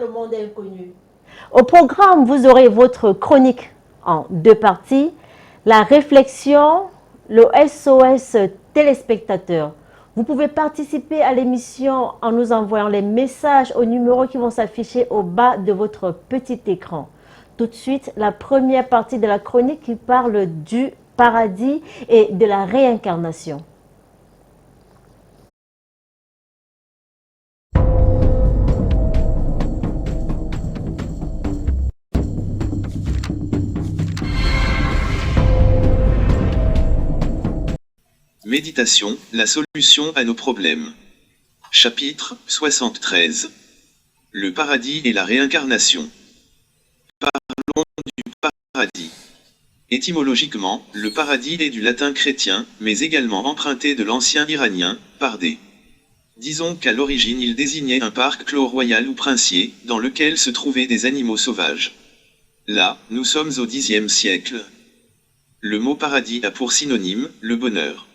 le monde inconnu. Au programme, vous aurez votre chronique en 2 parties, la réflexion, le SOS téléspectateur. Vous pouvez participer à l'émission en nous envoyant les messages aux numéros qui vont s'afficher au bas de votre petit écran. Tout de suite, la première partie de la chronique qui parle du paradis et de la réincarnation. Méditation, la solution à nos problèmes. Chapitre 73. Le paradis et la réincarnation. Parlons du paradis. Étymologiquement, le paradis est du latin chrétien, mais également emprunté de l'ancien iranien, pardé. Disons qu'à l'origine il désignait un parc clos royal ou princier, dans lequel se trouvaient des animaux sauvages. Là, nous sommes au Xe siècle. Le mot paradis a pour synonyme, le bonheur.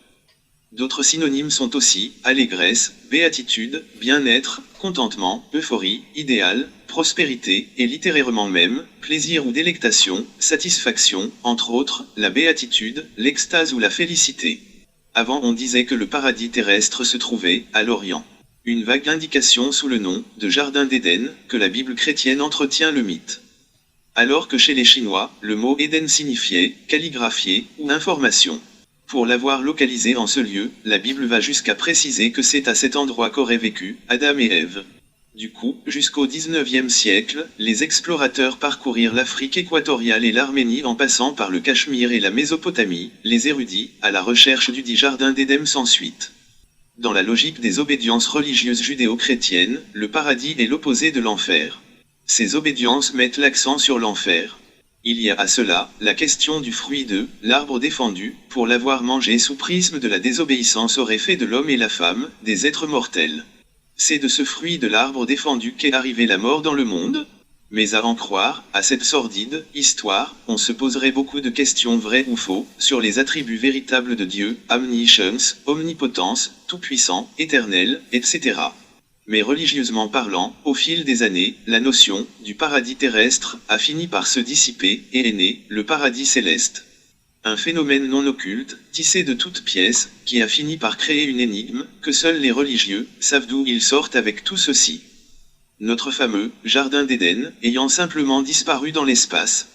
D'autres synonymes sont aussi, allégresse, béatitude, bien-être, contentement, euphorie, idéal, prospérité, et littérairement même, plaisir ou délectation, satisfaction, entre autres, la béatitude, l'extase ou la félicité. Avant on disait que le paradis terrestre se trouvait, à l'Orient. Une vague indication sous le nom, de Jardin d'Éden, que la Bible chrétienne entretient le mythe. Alors que chez les Chinois, le mot Éden signifiait, calligraphié, ou information. Pour l'avoir localisé en ce lieu, la Bible va jusqu'à préciser que c'est à cet endroit qu'auraient vécu Adam et Ève. Du coup, jusqu'au XIXe siècle, les explorateurs parcourirent l'Afrique équatoriale et l'Arménie en passant par le Cachemire et la Mésopotamie, les érudits, à la recherche du dit Jardin d'Éden sans suite. Dans la logique des obédiences religieuses judéo-chrétiennes, le paradis est l'opposé de l'enfer. Ces obédiences mettent l'accent sur l'enfer. Il y a à cela, la question du fruit de l'arbre défendu, pour l'avoir mangé sous prisme de la désobéissance aurait fait de l'homme et la femme, des êtres mortels. C'est de ce fruit de l'arbre défendu qu'est arrivée la mort dans le monde? Mais à en croire, à cette sordide histoire, on se poserait beaucoup de questions vraies ou faux, sur les attributs véritables de Dieu, omniscience, omnipotence, tout-puissant, éternel, etc. Mais religieusement parlant, au fil des années, la notion du paradis terrestre a fini par se dissiper et est né le paradis céleste. Un phénomène non occulte, tissé de toutes pièces, qui a fini par créer une énigme que seuls les religieux savent d'où ils sortent avec tout ceci. Notre fameux Jardin d'Éden ayant simplement disparu dans l'espace.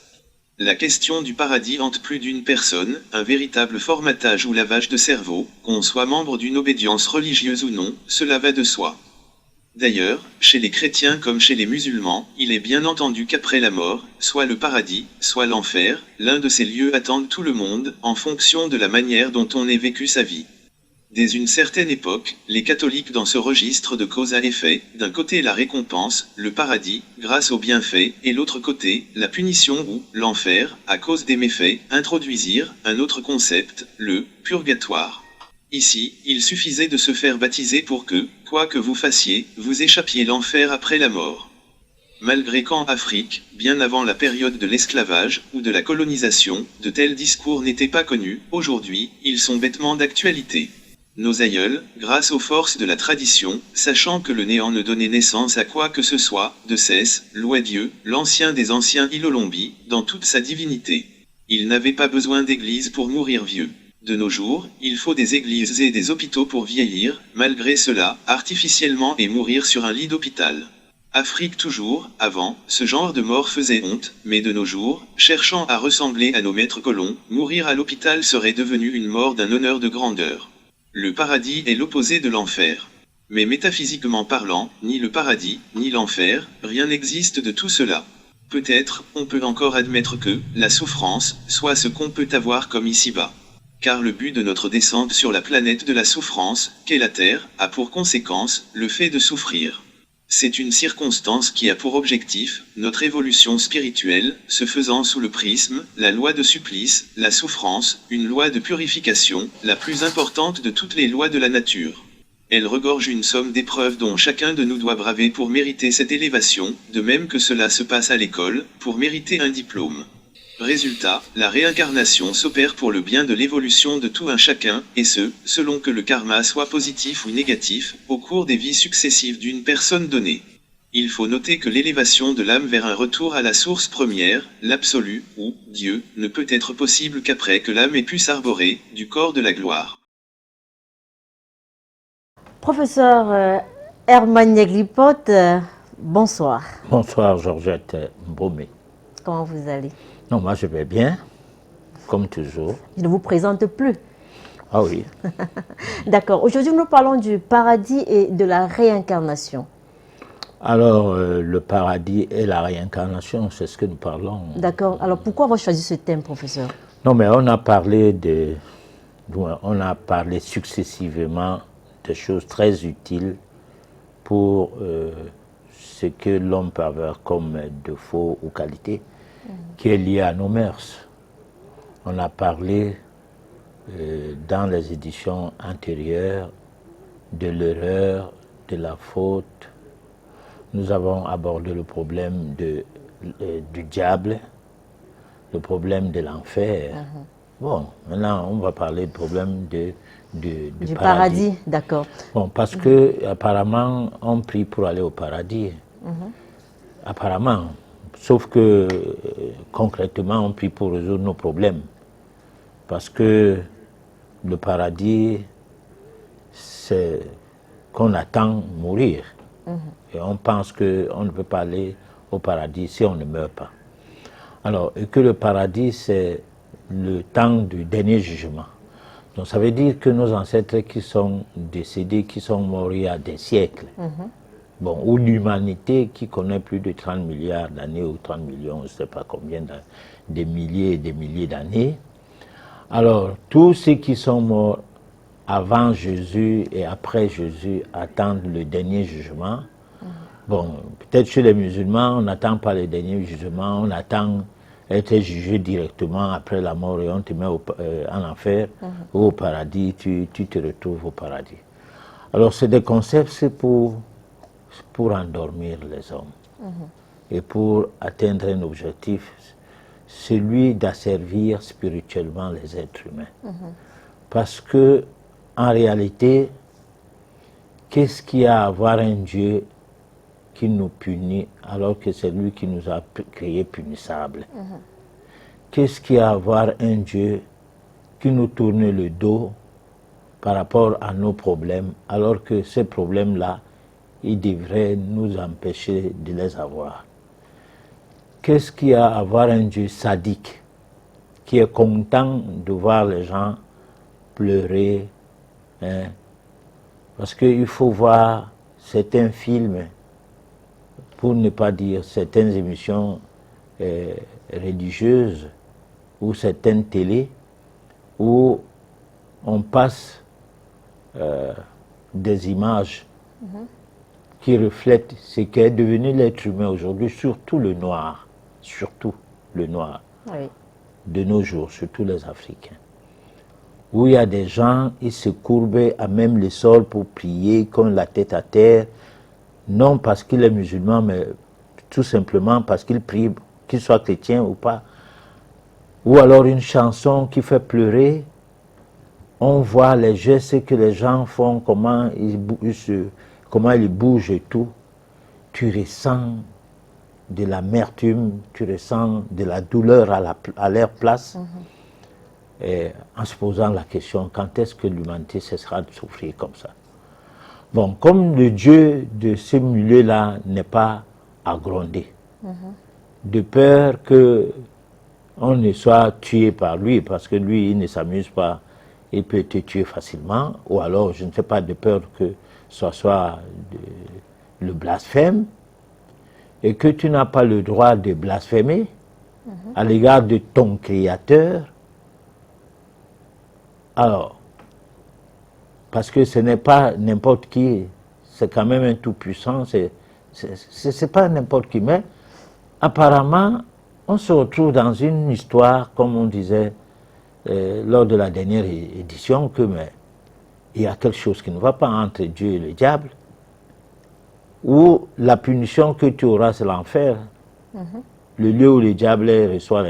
La question du paradis hante plus d'une personne, un véritable formatage ou lavage de cerveau, qu'on soit membre d'une obédience religieuse ou non, cela va de soi. D'ailleurs, chez les chrétiens comme chez les musulmans, il est bien entendu qu'après la mort, soit le paradis, soit l'enfer, l'un de ces lieux attendent tout le monde, en fonction de la manière dont on ait vécu sa vie. Dès une certaine époque, les catholiques dans ce registre de cause à effet, d'un côté la récompense, le paradis, grâce aux bienfaits, et l'autre côté, la punition ou l'enfer, à cause des méfaits, introduisirent un autre concept, le purgatoire. Ici, il suffisait de se faire baptiser pour que, quoi que vous fassiez, vous échappiez l'enfer après la mort. Malgré qu'en Afrique, bien avant la période de l'esclavage, ou de la colonisation, de tels discours n'étaient pas connus, aujourd'hui, ils sont bêtement d'actualité. Nos aïeuls, grâce aux forces de la tradition, sachant que le néant ne donnait naissance à quoi que ce soit, de cesse, louaient Dieu, l'ancien des anciens Ilolombi, dans toute sa divinité. Ils n'avaient pas besoin d'église pour mourir vieux. De nos jours, il faut des églises et des hôpitaux pour vieillir, malgré cela, artificiellement et mourir sur un lit d'hôpital. Afrique toujours, avant, ce genre de mort faisait honte, mais de nos jours, cherchant à ressembler à nos maîtres colons, mourir à l'hôpital serait devenu une mort d'un honneur de grandeur. Le paradis est l'opposé de l'enfer. Mais métaphysiquement parlant, ni le paradis, ni l'enfer, rien n'existe de tout cela. Peut-être, on peut encore admettre que, la souffrance, soit ce qu'on peut avoir comme ici-bas. Car le but de notre descente sur la planète de la souffrance, qu'est la Terre, a pour conséquence, le fait de souffrir. C'est une circonstance qui a pour objectif, notre évolution spirituelle, se faisant sous le prisme, la loi de supplice, la souffrance, une loi de purification, la plus importante de toutes les lois de la nature. Elle regorge une somme d'épreuves dont chacun de nous doit braver pour mériter cette élévation, de même que cela se passe à l'école, pour mériter un diplôme. Résultat, la réincarnation s'opère pour le bien de l'évolution de tout un chacun, et ce, selon que le karma soit positif ou négatif, au cours des vies successives d'une personne donnée. Il faut noter que l'élévation de l'âme vers un retour à la source première, l'absolu, ou Dieu, ne peut être possible qu'après que l'âme ait pu s'arborer du corps de la gloire. Professeur Herman Neglipote, bonsoir. Bonsoir Georgette Mbomé. Comment vous allez? Non, moi je vais bien, comme toujours. Je ne vous présente plus. Ah oui. D'accord. Aujourd'hui, nous parlons du paradis et de la réincarnation. Alors, le paradis et la réincarnation, c'est ce que nous parlons. D'accord. Alors, pourquoi avoir choisi ce thème, professeur? Non, mais on a parlé successivement de choses très utiles pour ce que l'homme peut avoir comme défaut ou qualité, qui est lié à nos mœurs. On a parlé dans les éditions antérieures de l'erreur, de la faute. Nous avons abordé le problème du diable, le problème de l'enfer. Bon, maintenant on va parler du problème du paradis. D'accord. Bon, parce que apparemment on prie pour aller au paradis. Apparemment. Sauf que concrètement on prie pour résoudre nos problèmes. Parce que le paradis, c'est qu'on attend mourir. Et on pense qu'on ne peut pas aller au paradis si on ne meurt pas. Alors, et que le paradis, c'est le temps du dernier jugement. Donc ça veut dire que nos ancêtres qui sont décédés, qui sont morts il y a des siècles, bon, ou l'humanité qui connaît plus de 30 milliards d'années ou 30 millions, je ne sais pas combien, des milliers et des milliers d'années. Alors, tous ceux qui sont morts avant Jésus et après Jésus attendent le dernier jugement. Bon, peut-être chez les musulmans, on n'attend pas le dernier jugement, on attend être jugé directement après la mort et on te met en enfer ou au paradis, tu te retrouves au paradis. Alors, c'est des concepts, c'est pour endormir les hommes et pour atteindre un objectif, celui d'asservir spirituellement les êtres humains. Parce que, en réalité, qu'est-ce qu'il y a à avoir un Dieu qui nous punit alors que c'est lui qui nous a créés punissables? Qu'est-ce qu'il y a à avoir un Dieu qui nous tourne le dos par rapport à nos problèmes alors que ces problèmes-là, ils devraient nous empêcher de les avoir? Qu'est-ce qu'il y a à avoir un Dieu sadique qui est content de voir les gens pleurer, hein? Parce qu'il faut voir certains films, pour ne pas dire certaines émissions religieuses ou certaines télés où on passe des images qui reflètent ce qu'est devenu l'être humain aujourd'hui, surtout le noir, Oui. de nos jours, surtout les Africains. Où il y a des gens, ils se courbent à même le sol pour prier, comme la tête à terre, non parce qu'il est musulman, mais tout simplement parce qu'il prie, qu'il soit chrétien ou pas. Ou alors une chanson qui fait pleurer, on voit les gestes que les gens font, comment ils bougent et tout. Tu ressens de l'amertume, tu ressens de la douleur à leur place. Et en se posant la question, quand est-ce que l'humanité cessera de souffrir comme ça? Bon, comme le Dieu de ce milieu-là n'est pas agrandé, de peur qu'on ne soit tué par lui, parce que lui, il ne s'amuse pas, il peut te tuer facilement, ou alors, je ne sais pas, de peur que ce soit le blasphème, et que tu n'as pas le droit de blasphémer à l'égard de ton Créateur. Alors, parce que ce n'est pas n'importe qui, c'est quand même un tout-puissant, c'est pas n'importe qui, mais apparemment, on se retrouve dans une histoire, comme on disait lors de la dernière édition, que mais, il y a quelque chose qui ne va pas entre Dieu et le diable, où la punition que tu auras, c'est l'enfer, le lieu où le diable reçoit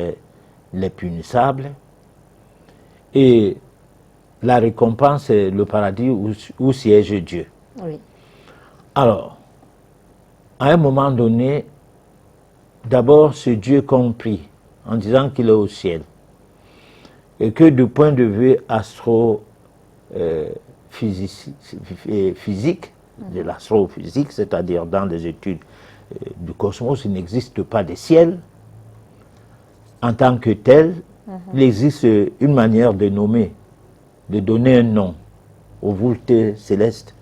les punissables, et la récompense, c'est le paradis où siège Dieu. Oui. Alors, à un moment donné, d'abord ce Dieu compris en disant qu'il est au ciel et que du point de vue physique, de l'astrophysique, c'est-à-dire dans les études du cosmos, il n'existe pas de ciel en tant que tel. Il existe une manière de nommer, de donner un nom aux voluptés célestes,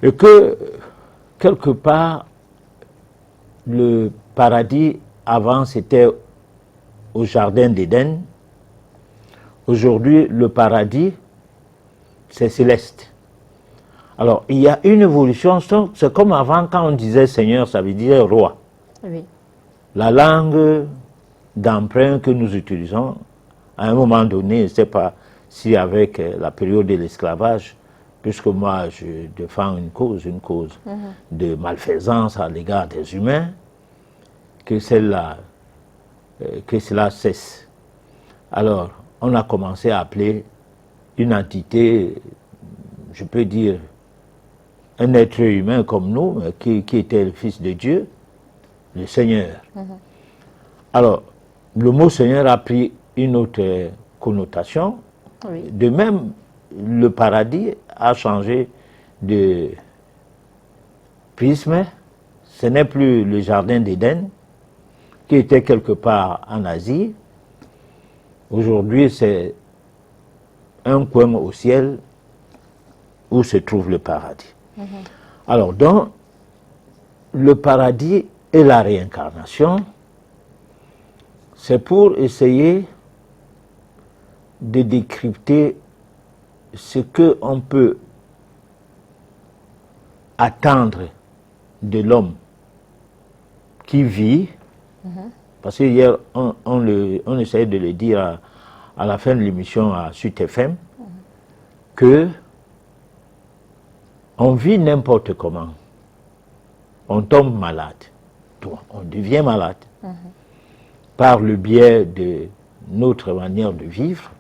et que quelque part le paradis avant c'était au jardin d'Éden. Aujourd'hui le paradis c'est céleste. Alors, il y a une évolution, c'est comme avant, quand on disait Seigneur, ça veut dire roi. Oui. La langue d'emprunt que nous utilisons, à un moment donné, je ne sais pas si avec la période de l'esclavage, puisque moi je défends une cause de malfaisance à l'égard des humains, que cela cesse. Alors, on a commencé à appeler une entité, je peux dire, un être humain comme nous, qui était le Fils de Dieu, le Seigneur. Alors, le mot Seigneur a pris une autre connotation. Oui. De même, le paradis a changé de prisme. Ce n'est plus le jardin d'Éden, qui était quelque part en Asie. Aujourd'hui, c'est un coin au ciel où se trouve le paradis. Alors, donc, le paradis et la réincarnation, c'est pour essayer de décrypter ce qu'on peut attendre de l'homme qui vit, parce que hier on essayait de le dire à la fin de l'émission à Sud FM, que on vit n'importe comment, on tombe malade, on devient malade par le biais de notre manière de vivre,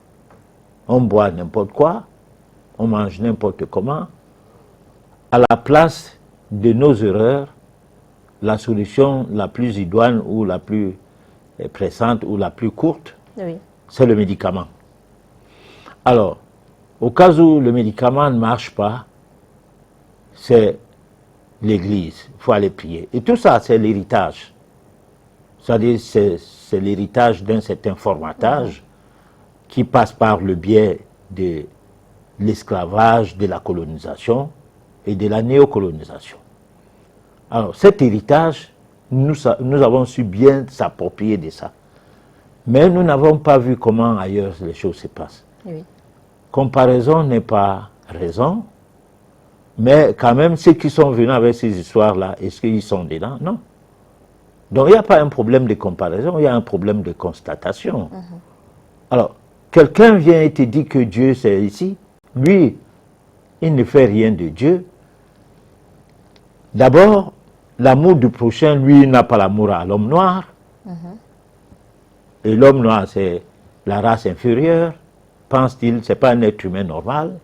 on boit n'importe quoi, on mange n'importe comment. À la place de nos erreurs, la solution la plus idoine ou la plus pressante ou la plus courte, Oui. c'est le médicament. Alors, au cas où le médicament ne marche pas, c'est l'église, il faut aller prier. Et tout ça, c'est l'héritage. C'est-à-dire, c'est l'héritage d'un certain formatage qui passe par le biais de l'esclavage, de la colonisation et de la néocolonisation. Alors, cet héritage, nous avons su bien s'approprier de ça. Mais nous n'avons pas vu comment ailleurs les choses se passent. Oui. Comparaison n'est pas raison, mais quand même, ceux qui sont venus avec ces histoires-là, est-ce qu'ils sont dedans? Non. Donc, il n'y a pas un problème de comparaison, il y a un problème de constatation. Alors, quelqu'un vient et te dit que Dieu, c'est ici. Lui, il ne fait rien de Dieu. D'abord, l'amour du prochain, lui, n'a pas l'amour à l'homme noir. Et l'homme noir, c'est la race inférieure. Pense-t-il, ce n'est pas un être humain normal.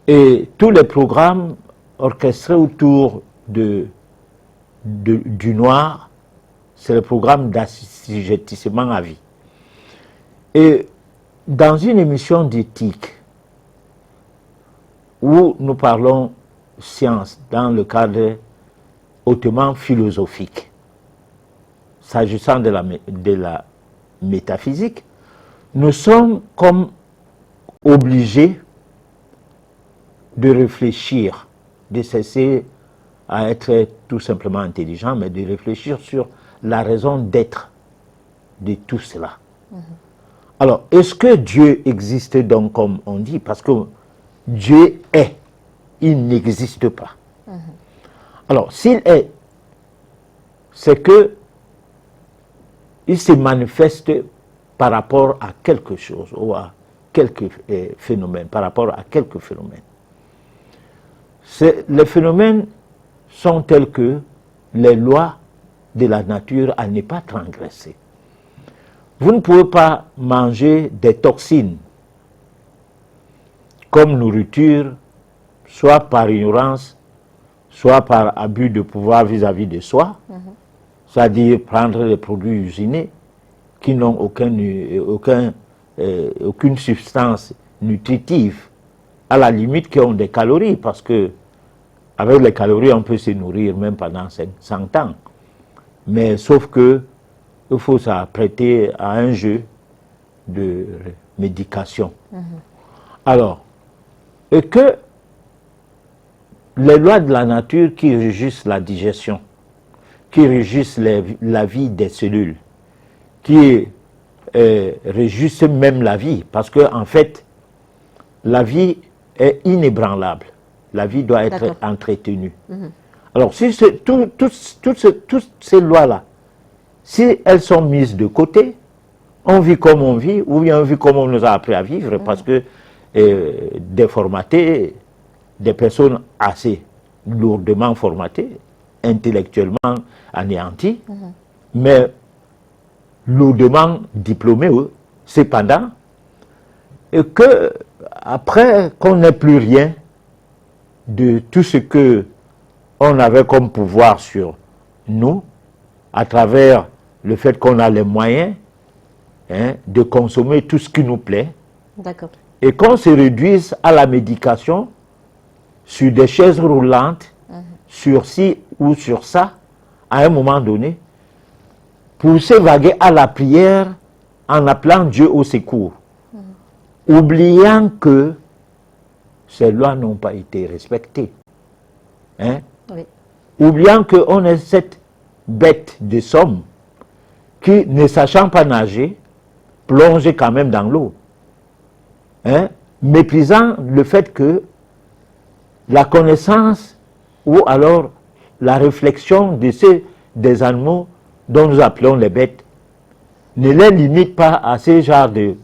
Et tous les programmes orchestrés autour du noir, c'est le programme d'assujettissement à vie. Et dans une émission d'éthique, où nous parlons science dans le cadre hautement philosophique, s'agissant de la métaphysique, nous sommes comme obligés de réfléchir, de cesser à être tout simplement intelligent, mais de réfléchir sur la raison d'être de tout cela. Alors, est-ce que Dieu existe donc comme on dit? Parce que Dieu est, il n'existe pas. Alors, s'il est, c'est que il se manifeste par rapport à quelque chose ou à quelques phénomènes, par rapport à quelques phénomènes. Les phénomènes sont tels que les lois de la nature à ne pas transgresser. Vous ne pouvez pas manger des toxines comme nourriture, soit par ignorance, soit par abus de pouvoir vis-à-vis de soi, c'est-à-dire prendre des produits usinés qui n'ont aucune substance nutritive, à la limite qui ont des calories, parce que avec les calories, on peut se nourrir même pendant 100 ans. Mais sauf que il faut s'apprêter à un jeu de médication. Alors, et que les lois de la nature qui régissent la digestion, qui régissent la vie des cellules, qui régissent même la vie, parce que en fait, la vie est inébranlable. La vie doit être entretenue. Alors, si toutes ces lois-là, si elles sont mises de côté, on vit comme on vit, ou bien on vit comme on nous a appris à vivre, parce que déformatés, des personnes assez lourdement formatées, intellectuellement anéanties, mais lourdement diplômés, cependant, et que après qu'on n'ait plus rien de tout ce que on avait comme pouvoir sur nous, à travers le fait qu'on a les moyens de consommer tout ce qui nous plaît, et qu'on se réduise à la médication sur des chaises roulantes, sur ci ou sur ça, à un moment donné, pour s'évaguer à la prière en appelant Dieu au secours, oubliant que ces lois n'ont pas été respectées. Oubliant qu'on est cette bête de somme qui, ne sachant pas nager, plonge quand même dans l'eau. Méprisant le fait que la connaissance ou alors la réflexion des animaux dont nous appelons les bêtes ne les limite pas à ce genre de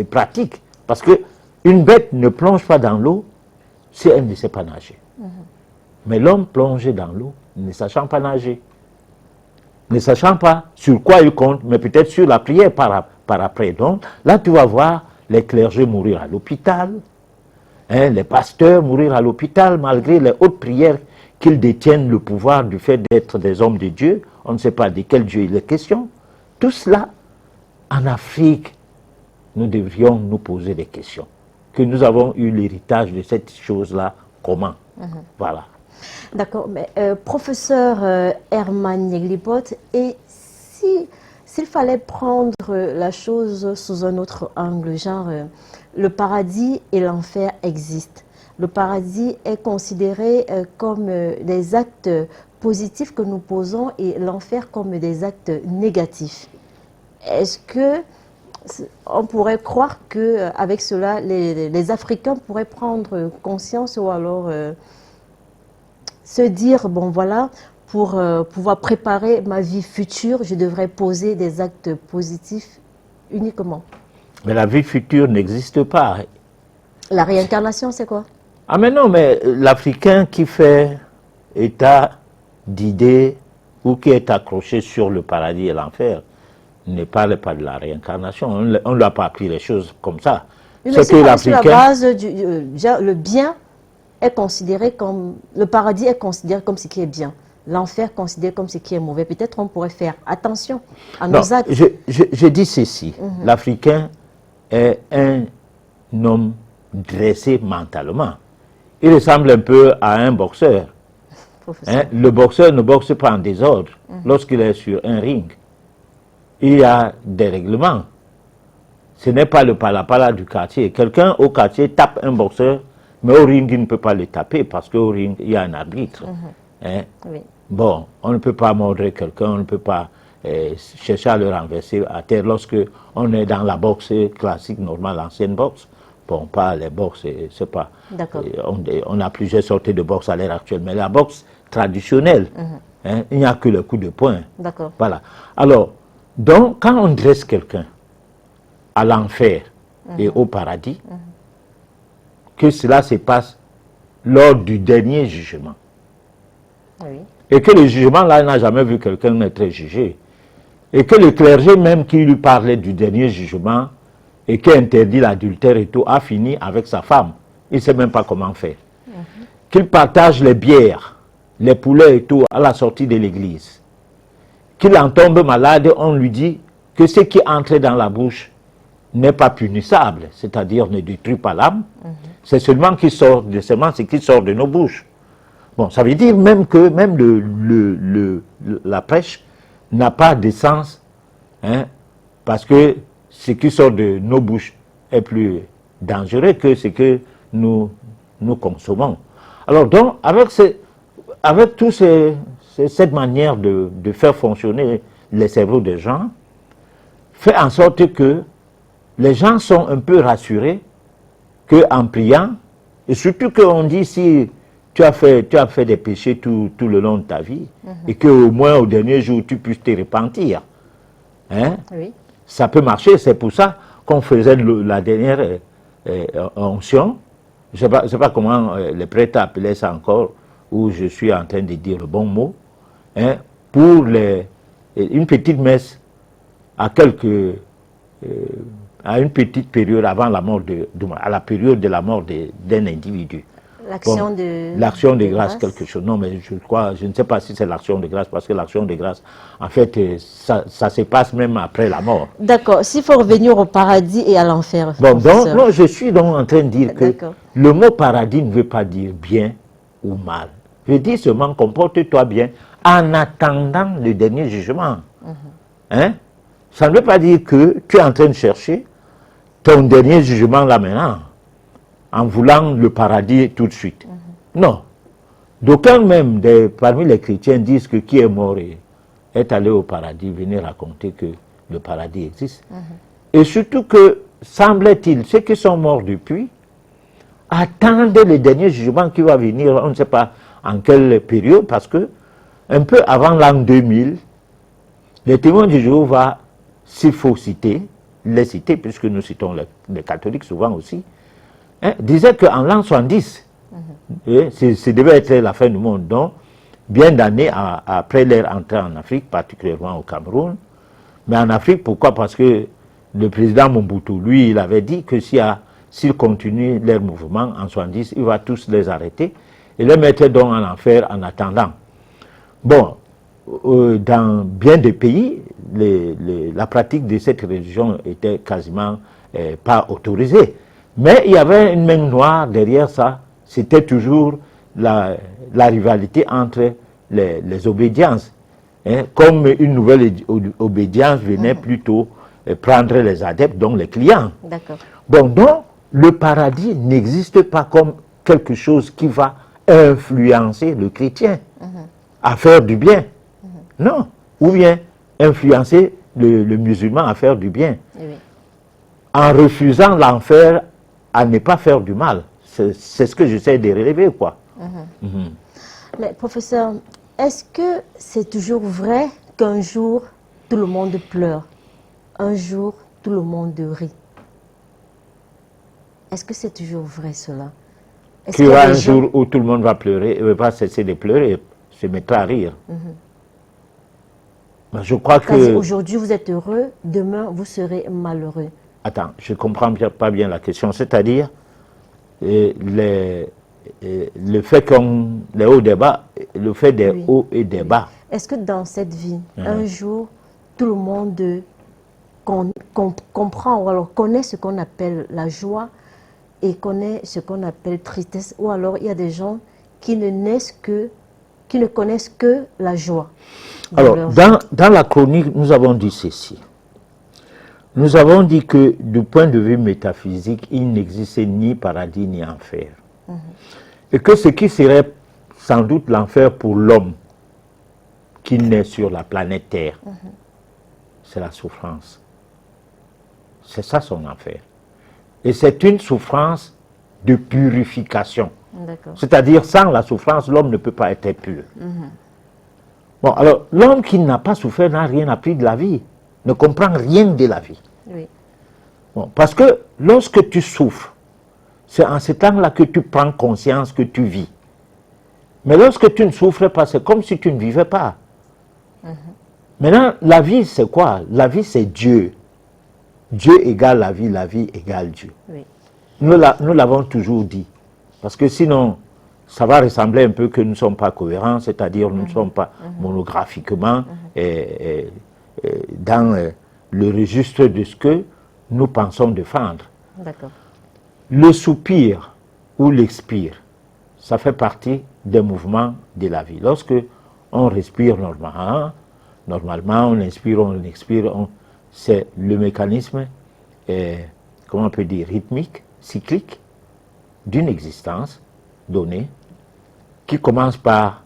pratiques. Parce qu'une bête ne plonge pas dans l'eau si elle ne sait pas nager. Mais l'homme plonge dans l'eau ne sachant pas nager. Ne sachant pas sur quoi il compte, mais peut-être sur la prière par après. Donc là, tu vas voir les clergés mourir à l'hôpital, les pasteurs mourir à l'hôpital, malgré les hautes prières qu'ils détiennent le pouvoir du fait d'être des hommes de Dieu. On ne sait pas de quel Dieu il est question. Tout cela, en Afrique, nous devrions nous poser des questions. Que nous avons eu l'héritage de cette chose-là, comment? Voilà. D'accord, mais professeur Herman Yeglibot, et s'il fallait prendre la chose sous un autre angle, genre le paradis et l'enfer existent. Le paradis est considéré comme des actes positifs que nous posons et l'enfer comme des actes négatifs. Est-ce que on pourrait croire qu'avec cela, les Africains pourraient prendre conscience ou alors se dire, bon voilà, pour pouvoir préparer ma vie future, je devrais poser des actes positifs uniquement? Mais la vie future n'existe pas. La réincarnation, c'est quoi? Ah mais non, mais l'Africain qui fait état d'idées ou qui est accroché sur le paradis et l'enfer ne parle pas de la réincarnation. On ne lui a pas appris les choses comme ça. C'est que l'Africain... Sur la base le bien est considéré comme... Le paradis est considéré comme ce qui est bien. L'enfer considéré comme ce qui est mauvais. Peut-être on pourrait faire attention à nos actes. Je dis ceci. L'Africain est un homme dressé mentalement. Il ressemble un peu à un boxeur. Le boxeur ne boxe pas en désordre lorsqu'il est sur un ring. Il y a des règlements. Ce n'est pas le palapala du quartier. Quelqu'un au quartier tape un boxeur, mais au ring, il ne peut pas le taper parce qu'au ring, il y a un arbitre. Oui. Bon, on ne peut pas mordre quelqu'un, on ne peut pas chercher à le renverser à terre lorsque on est dans la boxe classique, normale, l'ancienne boxe. Bon, pas les boxes, c'est pas... On a plusieurs sortes de boxe à l'heure actuelle, mais la boxe traditionnelle, il n'y a que le coup de poing. Voilà. Alors, donc, quand on dresse quelqu'un à l'enfer et au paradis, que cela se passe lors du dernier jugement. Et que le jugement, là, il n'a jamais vu quelqu'un être jugé. Et que le clergé même qui lui parlait du dernier jugement et qui interdit l'adultère et tout, a fini avec sa femme. Il ne sait même pas comment faire. qu'il partage les bières, les poulets et tout à la sortie de l'église. Qu'il en tombe malade, on lui dit que ce qui entre dans la bouche n'est pas punissable, c'est-à-dire ne détruit pas l'âme. C'est seulement ce qui sort de nos bouches. Bon, ça veut dire même que même la prêche n'a pas de sens, hein, parce que ce qui sort de nos bouches est plus dangereux que ce que nous consommons. Alors donc, avec toute cette manière de faire fonctionner les cerveaux des gens, fait en sorte que les gens sont un peu rassurés qu'en priant, et surtout qu'on dit si tu as fait des péchés tout le long de ta vie, et qu'au moins au dernier jour tu puisses te repentir. Hein? Oui. Ça peut marcher, c'est pour ça qu'on faisait la dernière onction. Je ne sais pas comment les prêtres appelaient ça encore, où je suis en train de dire le bon mot, hein, pour une petite messe à une petite période avant la mort à la période de la mort d'un individu. L'action de grâce, quelque chose. Non, mais je ne sais pas si c'est l'action de grâce, parce que l'action de grâce, en fait, ça se passe même après la mort. D'accord. S'il faut revenir au paradis et à l'enfer. Bon, non, je suis donc en train de dire que le mot paradis ne veut pas dire bien ou mal. Je dis seulement comporte-toi bien en attendant le dernier jugement. Hein? Ça ne veut pas dire que tu es en train de chercher ton dernier jugement là maintenant, en voulant le paradis tout de suite. Non. D'aucuns même, parmi les chrétiens, disent que qui est mort et est allé au paradis, venez raconter que le paradis existe. Et surtout que, semble-t-il, ceux qui sont morts depuis, attendent le dernier jugement qui va venir, on ne sait pas en quelle période, parce que, un peu avant l'an 2000, les témoins du Jéhovah, s'il faut les citer, puisque nous citons les catholiques souvent aussi, hein, disaient qu'en l'an 70, ce devait être la fin du monde, donc bien d'années après leur entrée en Afrique, particulièrement au Cameroun. Mais en Afrique, pourquoi? Parce que le président Mobutu, lui, il avait dit que s'ils continuent leur mouvement en 70, il va tous les arrêter et les mettre donc en enfer en attendant. Bon, dans bien des pays, la pratique de cette religion était quasiment pas autorisée. Mais il y avait une main noire derrière ça, c'était toujours la rivalité entre les obédiences. Hein, comme une nouvelle obédience venait plutôt prendre les adeptes, donc les clients. D'accord. Bon, donc, le paradis n'existe pas comme quelque chose qui va influencer le chrétien à faire du bien. Non. Ou bien influencer le musulman à faire du bien. Oui. En refusant l'enfer à ne pas faire du mal. C'est ce que j'essaie de relever, quoi. Mais professeur, est-ce que c'est toujours vrai qu'un jour, tout le monde pleure? Un jour, tout le monde rit? Est-ce que c'est toujours vrai cela? Qu'il y aura un jour où tout le monde va pleurer, et va cesser de pleurer, se mettra à rire. Je crois que... Aujourd'hui, vous êtes heureux, demain, vous serez malheureux. Attends, je ne comprends pas bien la question. C'est-à-dire, le fait les hauts et bas, le fait des hauts et des bas. Est-ce que dans cette vie, un jour, tout le monde comprend ou alors connaît ce qu'on appelle la joie et connaît ce qu'on appelle tristesse, ou alors il y a des gens qui ne connaissent que la joie? Alors, dans la chronique, nous avons dit ceci. Nous avons dit que, du point de vue métaphysique, il n'existait ni paradis ni enfer. Et que ce qui serait sans doute l'enfer pour l'homme qui naît sur la planète Terre, c'est la souffrance. C'est ça son enfer. Et c'est une souffrance de purification. C'est-à-dire, sans la souffrance, l'homme ne peut pas être pur. Bon, alors, l'homme qui n'a pas souffert n'a rien appris de la vie, ne comprend rien de la vie. Oui. Bon, parce que lorsque tu souffres, c'est en ce temps-là que tu prends conscience que tu vis. Mais lorsque tu ne souffres pas, c'est comme si tu ne vivais pas. Maintenant, la vie, c'est quoi? La vie, c'est Dieu. Dieu égale la vie égale Dieu. Oui. Nous l'avons toujours dit. Parce que sinon, ça va ressembler un peu que nous ne sommes pas cohérents, c'est-à-dire nous ne sommes pas monographiquement dans le registre de ce que nous pensons défendre. D'accord. Le soupir ou l'expire, ça fait partie des mouvements de la vie. Lorsque on respire normalement, on inspire, on expire, c'est le mécanisme, comment on peut dire, rythmique, cyclique, d'une existence donnée, qui commence par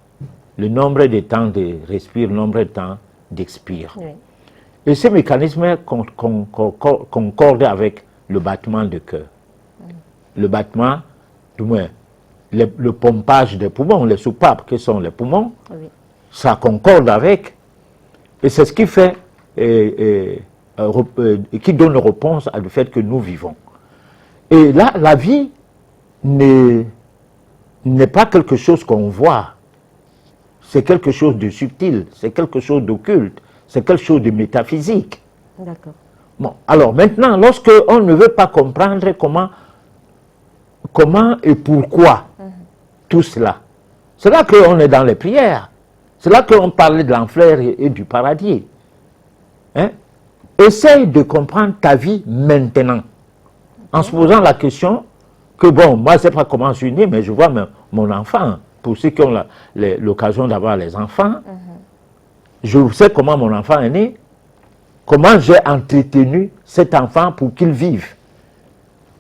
le nombre de temps de respire, le nombre de temps d'expire. Oui. Et ce mécanisme concorde avec le battement de cœur. Le battement, du moins, le pompage des poumons, les soupapes que sont les poumons, oui. Ça concorde avec, et c'est ce qui fait, qui donne réponse à le fait que nous vivons. Et là, la vie n'est pas quelque chose qu'on voit, c'est quelque chose de subtil, c'est quelque chose d'occulte, c'est quelque chose de métaphysique. D'accord. Bon, alors maintenant, lorsque on ne veut pas comprendre comment et pourquoi tout cela, c'est là qu'on est dans les prières, c'est là qu'on parlait de l'enfer et du paradis. Hein? Essaye de comprendre ta vie maintenant, en se posant la question que, bon, moi je ne sais pas comment je suis né, mais je vois mon enfant, pour ceux qui ont l'occasion d'avoir les enfants, je sais comment mon enfant est né, comment j'ai entretenu cet enfant pour qu'il vive.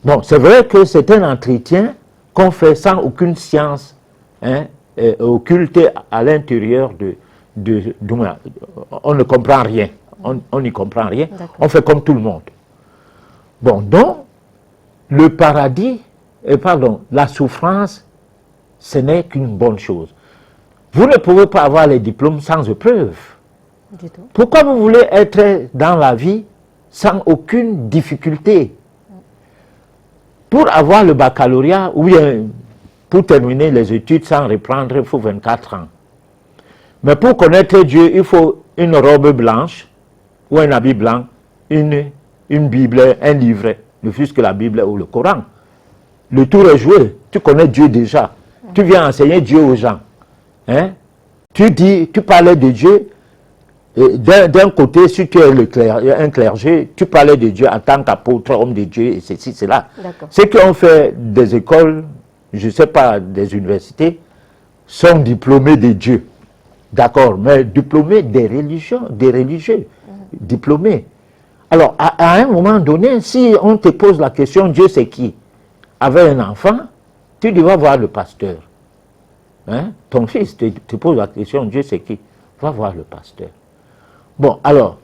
Bon, c'est vrai que c'est un entretien qu'on fait sans aucune science occulte à l'intérieur on ne comprend rien, on n'y comprend rien, on fait comme tout le monde. Bon, donc, le paradis, la souffrance, ce n'est qu'une bonne chose. Vous ne pouvez pas avoir les diplômes sans épreuve. Du tout. Pourquoi vous voulez être dans la vie sans aucune difficulté? Pour avoir le baccalauréat, ou bien pour terminer les études sans reprendre, il faut 24 ans. Mais pour connaître Dieu, il faut une robe blanche, ou un habit blanc, une Bible, un livret, ne fût-ce que la Bible ou le Coran. Le tour est joué, tu connais Dieu déjà. Tu viens enseigner Dieu aux gens. Hein? Tu parlais de Dieu. D'un côté, si tu es un clergé, tu parlais de Dieu en tant qu'apôtre, homme de Dieu, et ceci, cela. Ceux qui ont fait des écoles, je ne sais pas, des universités, sont diplômés de Dieu. D'accord, mais diplômés des religieux, diplômés. Alors, à un moment donné, si on te pose la question, Dieu c'est qui? Avec un enfant, tu dois voir le pasteur. Hein? Ton fils te pose la question, Dieu c'est qui? Va voir le pasteur. Bon, alors,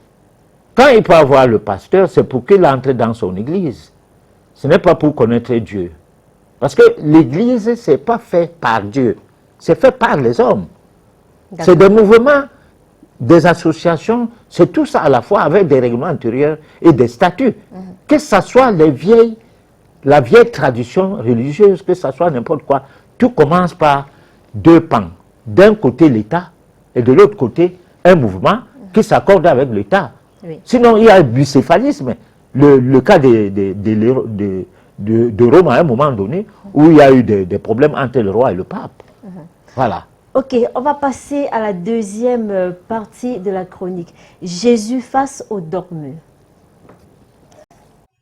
quand il peut avoir le pasteur, c'est pour qu'il entre dans son église. Ce n'est pas pour connaître Dieu. Parce que l'église, ce n'est pas fait par Dieu. C'est fait par les hommes. C'est des mouvements, des associations, c'est tout ça à la fois avec des règlements intérieurs et des statuts. Que ce soit la vieille tradition religieuse, que ce soit n'importe quoi, tout commence par deux pans. D'un côté l'État et de l'autre côté un mouvement qui s'accorde avec l'État. Oui. Sinon, il y a le bicéphalisme. Le cas de Rome à un moment donné, où il y a eu des problèmes entre le roi et le pape. Voilà. Ok, on va passer à la deuxième partie de la chronique. Jésus face aux dogmes.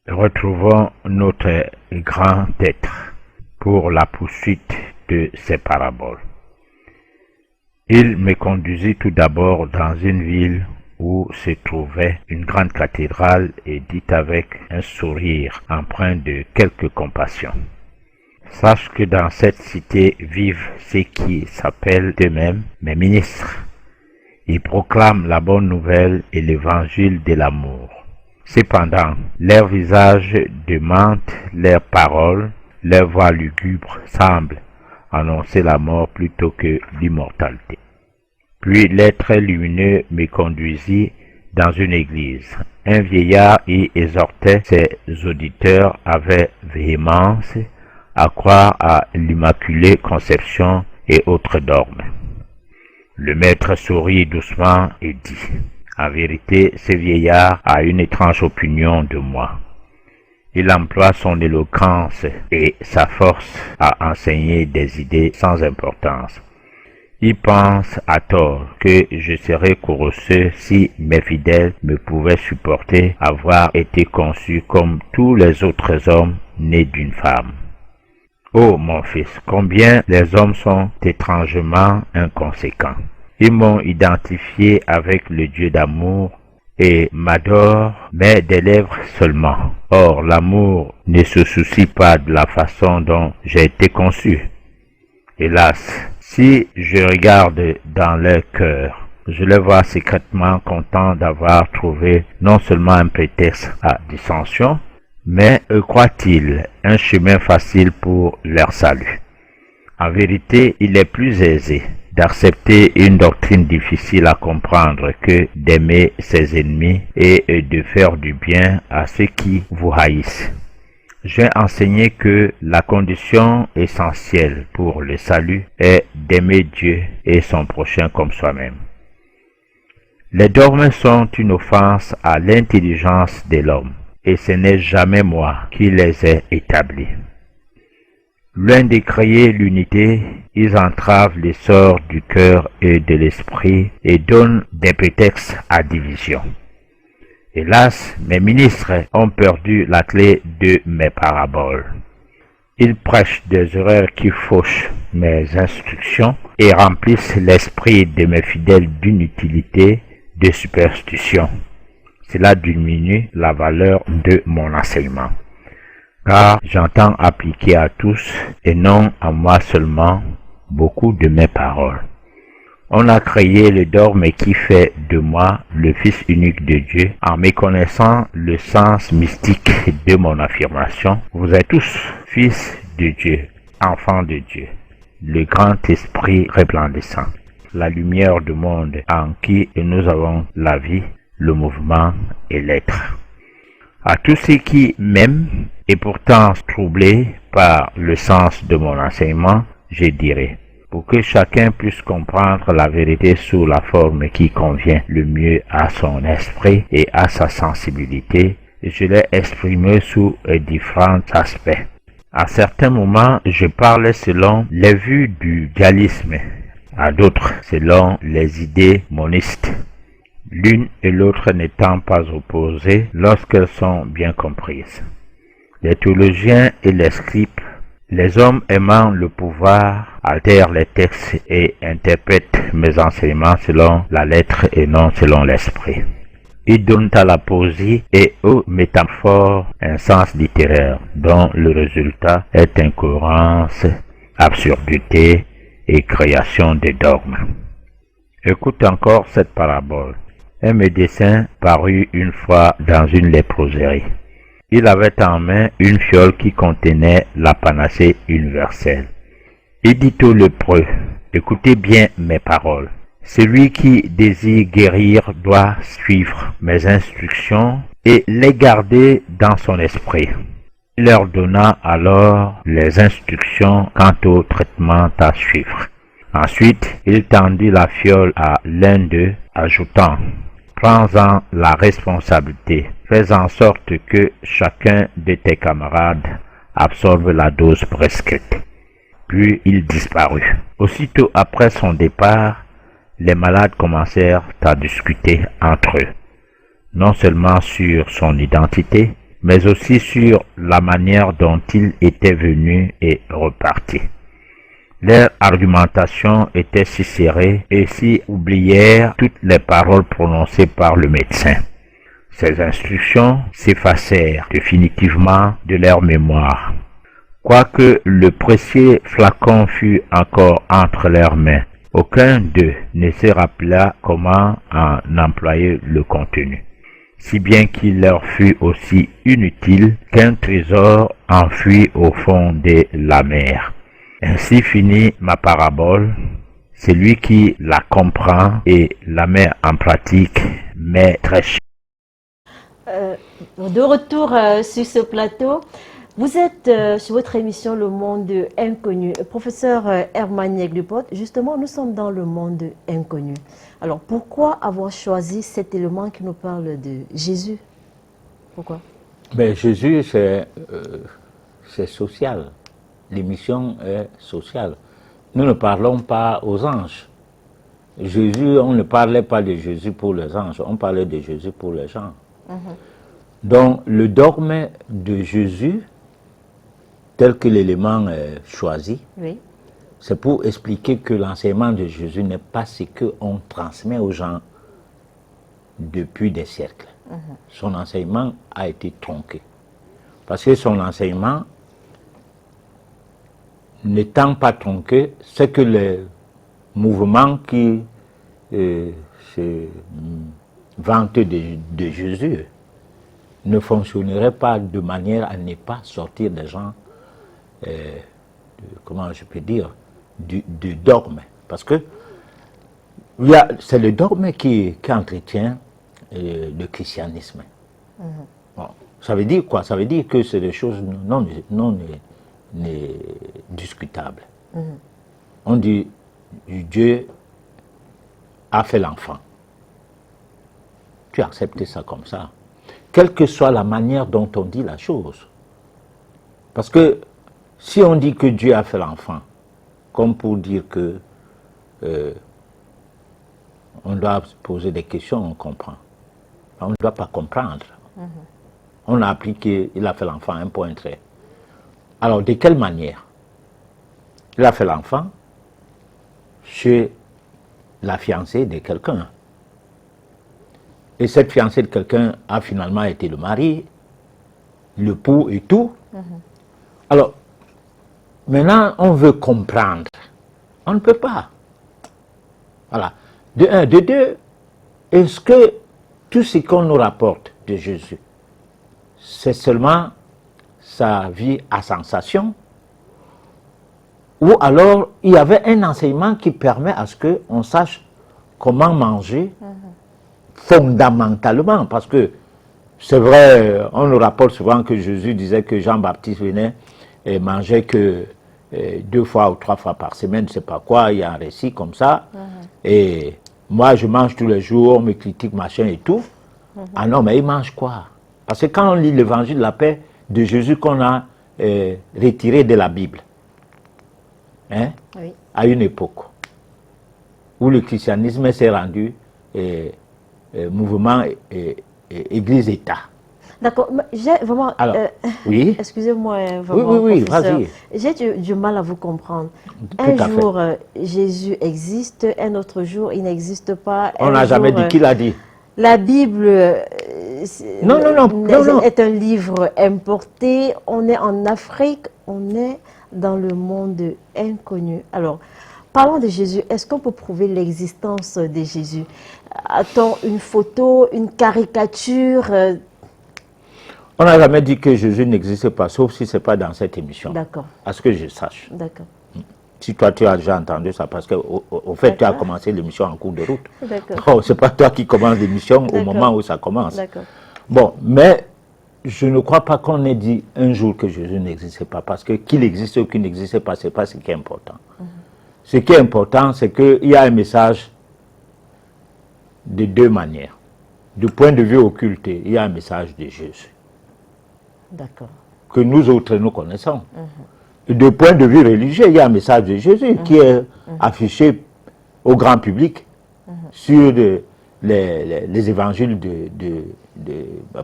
Retrouvons notre grand être pour la poursuite de ces paraboles. Il me conduisit tout d'abord dans une ville où se trouvait une grande cathédrale et dit avec un sourire empreint de quelque compassion: sache que dans cette cité vivent ceux qui s'appellent eux-mêmes mes ministres. Ils proclament la bonne nouvelle et l'évangile de l'amour. Cependant, leurs visages démentent leurs paroles, leurs voix lugubres semblent annoncer la mort plutôt que l'immortalité. Puis l'être lumineux me conduisit dans une église. Un vieillard y exhortait ses auditeurs avec véhémence à croire à l'Immaculée Conception et autres dogmes. Le maître sourit doucement et dit: en vérité, ce vieillard a une étrange opinion de moi. Il emploie son éloquence et sa force à enseigner des idées sans importance. Il pense à tort que je serais courrouceux si mes fidèles me pouvaient supporter avoir été conçus comme tous les autres hommes nés d'une femme. Ô mon fils, combien les hommes sont étrangement inconséquents. Ils m'ont identifié avec le Dieu d'amour et m'adorent, mais des lèvres seulement. Or, l'amour ne se soucie pas de la façon dont j'ai été conçu. Hélas, si je regarde dans leur cœur, je les vois secrètement contents d'avoir trouvé non seulement un prétexte à dissension, mais, croient-ils, un chemin facile pour leur salut. En vérité, il est plus aisé d'accepter une doctrine difficile à comprendre que d'aimer ses ennemis et de faire du bien à ceux qui vous haïssent. J'ai enseigné que la condition essentielle pour le salut est d'aimer Dieu et son prochain comme soi-même. Les dogmes sont une offense à l'intelligence de l'homme, et ce n'est jamais moi qui les ai établis. Loin de créer l'unité, ils entravent l'essor du cœur et de l'esprit et donnent des prétextes à division. Hélas, mes ministres ont perdu la clé de mes paraboles. Ils prêchent des erreurs qui fauchent mes instructions et remplissent l'esprit de mes fidèles d'inutilité, de superstition. Cela diminue la valeur de mon enseignement, car j'entends appliquer à tous et non à moi seulement beaucoup de mes paroles. On a créé le dogme qui fait de moi le Fils unique de Dieu en méconnaissant le sens mystique de mon affirmation. Vous êtes tous fils de Dieu, enfants de Dieu, le grand esprit resplendissant, la lumière du monde en qui nous avons la vie, le mouvement et l'être. À tous ceux qui m'aiment et pourtant troublés par le sens de mon enseignement, je dirai: pour que chacun puisse comprendre la vérité sous la forme qui convient le mieux à son esprit et à sa sensibilité, je l'ai exprimé sous différents aspects. À certains moments, je parlais selon les vues du dualisme, à d'autres selon les idées monistes, l'une et l'autre n'étant pas opposées lorsqu'elles sont bien comprises. Les théologiens et les scribes, les hommes aimant le pouvoir, altèrent les textes et interprètent mes enseignements selon la lettre et non selon l'esprit. Ils donnent à la poésie et aux métaphores un sens littéraire dont le résultat est incohérence, absurdité et création de dogmes. Écoute encore cette parabole. Un médecin parut une fois dans une léproserie. Il avait en main une fiole qui contenait la panacée universelle. Il dit au lépreux: écoutez bien mes paroles. Celui qui désire guérir doit suivre mes instructions et les garder dans son esprit. Il leur donna alors les instructions quant au traitement à suivre. Ensuite, il tendit la fiole à l'un d'eux, ajoutant: prends-en la responsabilité. Fais en sorte que chacun de tes camarades absorbe la dose prescrite. Puis il disparut. Aussitôt après son départ, les malades commencèrent à discuter entre eux, non seulement sur son identité, mais aussi sur la manière dont il était venu et reparti. Leur argumentation était si serrée et si oublièrent toutes les paroles prononcées par le médecin. Ces instructions s'effacèrent définitivement de leur mémoire. Quoique le précieux flacon fût encore entre leurs mains, aucun d'eux ne se rappela comment en employer le contenu, si bien qu'il leur fut aussi inutile qu'un trésor enfui au fond de la mer. Ainsi finit ma parabole. Celui qui la comprend et la met en pratique m'est très cher. De retour sur ce plateau, vous êtes sur votre émission Le Monde Inconnu. Professeur Herman Yeglupot, justement, nous sommes dans le monde inconnu. Alors, pourquoi avoir choisi cet élément qui nous parle de Jésus? Pourquoi? Ben, Jésus, c'est social. L'émission est sociale. Nous ne parlons pas aux anges. Jésus, on ne parlait pas de Jésus pour les anges, on parlait de Jésus pour les gens. Donc, le dogme de Jésus, tel que l'élément est choisi, Oui. c'est pour expliquer que l'enseignement de Jésus n'est pas ce qu'on transmet aux gens depuis des siècles. Son enseignement a été tronqué. Parce que son enseignement, n'étant pas tronqué, c'est que les mouvements qui se vantent de Jésus ne fonctionneraient pas de manière à ne pas sortir des gens, comment je peux dire, du dogme. Parce que c'est le dogme qui entretient le christianisme. Bon, ça veut dire quoi? Ça veut dire que c'est des choses non discutables. On dit Dieu a fait l'enfant. Tu acceptes ça comme ça. Quelle que soit la manière dont on dit la chose. Parce que si on dit que Dieu a fait l'enfant, comme pour dire que on doit poser des questions, on comprend. On ne doit pas comprendre. On a appris qu'il a fait l'enfant, un point trait. Alors, de quelle manière? Il a fait l'enfant chez la fiancée de quelqu'un. Et cette fiancée de quelqu'un a finalement été le mari, l'époux et tout. Alors, maintenant, on veut comprendre. On ne peut pas. Voilà. De un. De deux, est-ce que tout ce qu'on nous rapporte de Jésus, c'est seulement sa vie à sensation? Ou alors, il y avait un enseignement qui permet à ce qu'on sache comment manger fondamentalement. Parce que, c'est vrai, on nous rapporte souvent que Jésus disait que Jean-Baptiste venait et mangeait que 2 fois ou 3 fois par semaine, je ne sais pas quoi, il y a un récit comme ça. Et moi, je mange tous les jours, on me critique, machin et tout. Ah non, mais il mange quoi? Parce que quand on lit l'évangile de la paix de Jésus qu'on a retiré de la Bible, hein, Oui. à une époque où le christianisme s'est rendu mouvement Église-État. D'accord, j'ai vraiment... Alors, oui. Excusez-moi, vraiment, Oui, professeur. vas-y. J'ai du mal à vous comprendre. Tout Un à fait. jour, Jésus existe, un autre jour, il n'existe pas. On Un n'a jamais jour, dit qui l'a dit. La Bible Non. est un livre importé. On est en Afrique, on est dans le monde inconnu. Alors, parlons de Jésus. Est-ce qu'on peut prouver l'existence de Jésus? A-t-on une photo, une caricature? On n'a jamais dit que Jésus n'existe pas, sauf si ce n'est pas dans cette émission. D'accord, À ce que je sache. d'accord. Si toi, tu as déjà entendu ça, parce qu'au fait, tu as commencé l'émission en cours de route. D'accord. Oh, ce n'est pas toi qui commences l'émission au D'accord. moment où ça commence. D'accord. Bon, mais je ne crois pas qu'on ait dit un jour que Jésus n'existait pas, parce que qu'il existe ou qu'il n'existe pas, ce n'est pas ce qui est important. Ce qui est important, c'est qu'il y a un message de 2 manières. Du point de vue occulté, il y a un message de Jésus, D'accord. que nous autres, nous connaissons. Et du point de vue religieux, il y a un message de Jésus qui est affiché au grand public sur les évangiles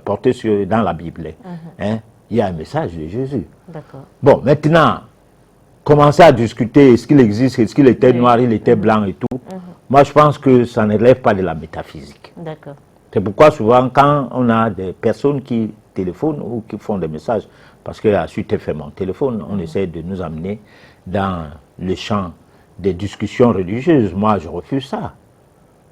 portés dans la Bible. Hein? Il y a un message de Jésus. D'accord. Bon, maintenant, commencer à discuter, est-ce qu'il existe, est-ce qu'il était noir, il était blanc et tout. Moi, je pense que ça ne relève pas de la métaphysique. D'accord. C'est pourquoi souvent, quand on a des personnes qui téléphonent ou qui font des messages, parce que à suite fait mon téléphone, on essaie de nous amener dans le champ des discussions religieuses. Moi, je refuse ça.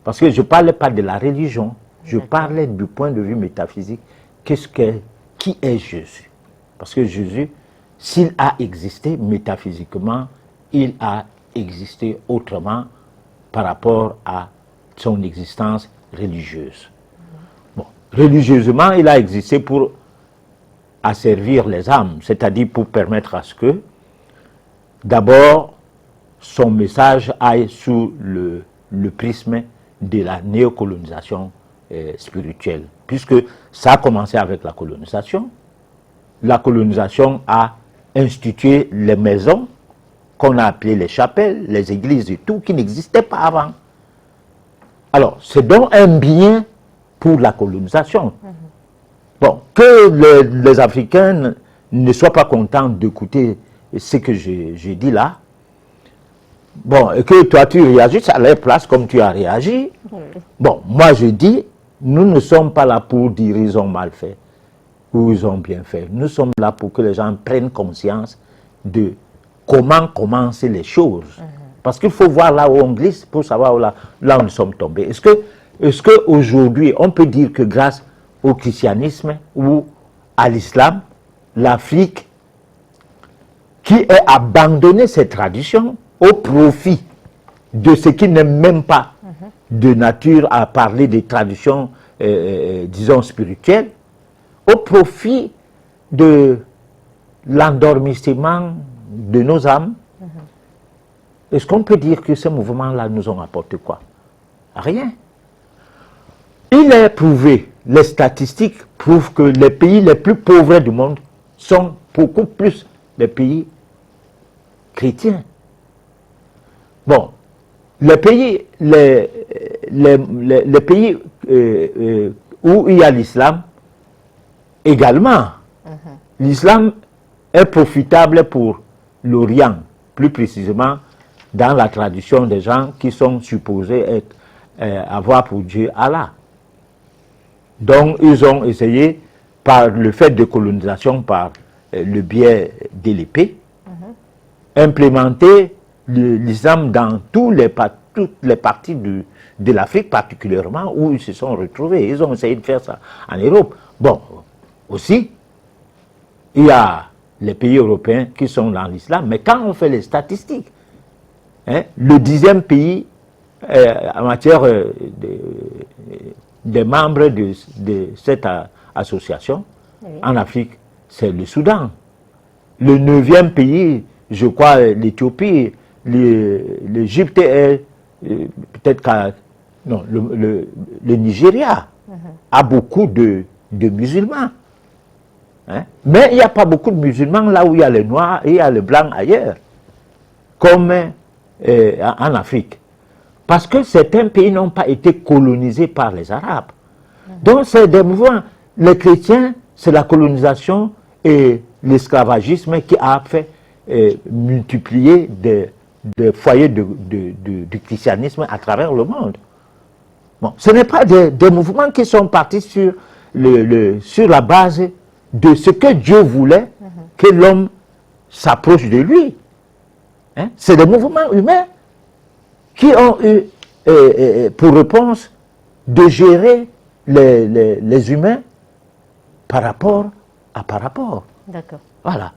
Parce que je ne parlais pas de la religion, je parlais du point de vue métaphysique. Qui est Jésus? Parce que Jésus, s'il a existé métaphysiquement, il a existé autrement par rapport à son existence religieuse. Bon, religieusement, il a existé pour asservir les âmes, c'est-à-dire pour permettre à ce que, d'abord, son message aille sous le prisme de la néocolonisation spirituelle, puisque ça a commencé avec la colonisation, la colonisation a institué les maisons qu'on a appelées les chapelles, les églises et tout, qui n'existaient pas avant. Alors, c'est donc un bien pour la colonisation. Bon, que les Africains ne soient pas contents d'écouter ce que j'ai dit là. Bon, et que toi tu réagisses à leur place comme tu as réagi. Bon, moi je dis, nous ne sommes pas là pour dire ils ont mal fait ou ils ont bien fait. Nous sommes là pour que les gens prennent conscience de comment commencer les choses. Parce qu'il faut voir là où on glisse pour savoir là où nous sommes tombés. Est-ce qu'aujourd'hui, on peut dire que grâce au christianisme ou à l'islam, l'Afrique, qui a abandonné ses traditions au profit de ce qui n'est même pas de nature à parler des traditions, disons, spirituelles, au profit de l'endormissement de nos âmes, est-ce qu'on peut dire que ces mouvements-là nous ont apporté quoi? Rien. Il est prouvé, les statistiques prouvent que les pays les plus pauvres du monde sont beaucoup plus les pays chrétiens. Bon, les pays où il y a l'islam, également, l'islam est profitable pour l'Orient, plus précisément dans la tradition des gens qui sont supposés avoir pour Dieu Allah. Donc, ils ont essayé, par le fait de colonisation, par le biais de l'épée, implémenter l'islam dans toutes les parties de l'Afrique, particulièrement où ils se sont retrouvés. Ils ont essayé de faire ça en Europe. Bon, aussi, il y a les pays européens qui sont dans l'islam, mais quand on fait les statistiques, hein, le 10e pays en matière des membres de cette association en Afrique, c'est le Soudan. Le 9e pays, je crois, l'Éthiopie, l'Égypte est peut-être non, le Nigeria a beaucoup de musulmans. Hein? Mais il n'y a pas beaucoup de musulmans là où il y a les noirs et il y a les blancs ailleurs, comme en Afrique. Parce que certains pays n'ont pas été colonisés par les Arabes. Donc c'est des mouvements. Les chrétiens, c'est la colonisation et l'esclavagisme qui a fait multiplier des foyers du christianisme à travers le monde. Bon, ce n'est pas des mouvements qui sont partis sur la base de ce que Dieu voulait que l'homme s'approche de lui. Hein? C'est des mouvements humains qui ont eu pour réponse de gérer les humains par rapport à par rapport. D'accord. Voilà.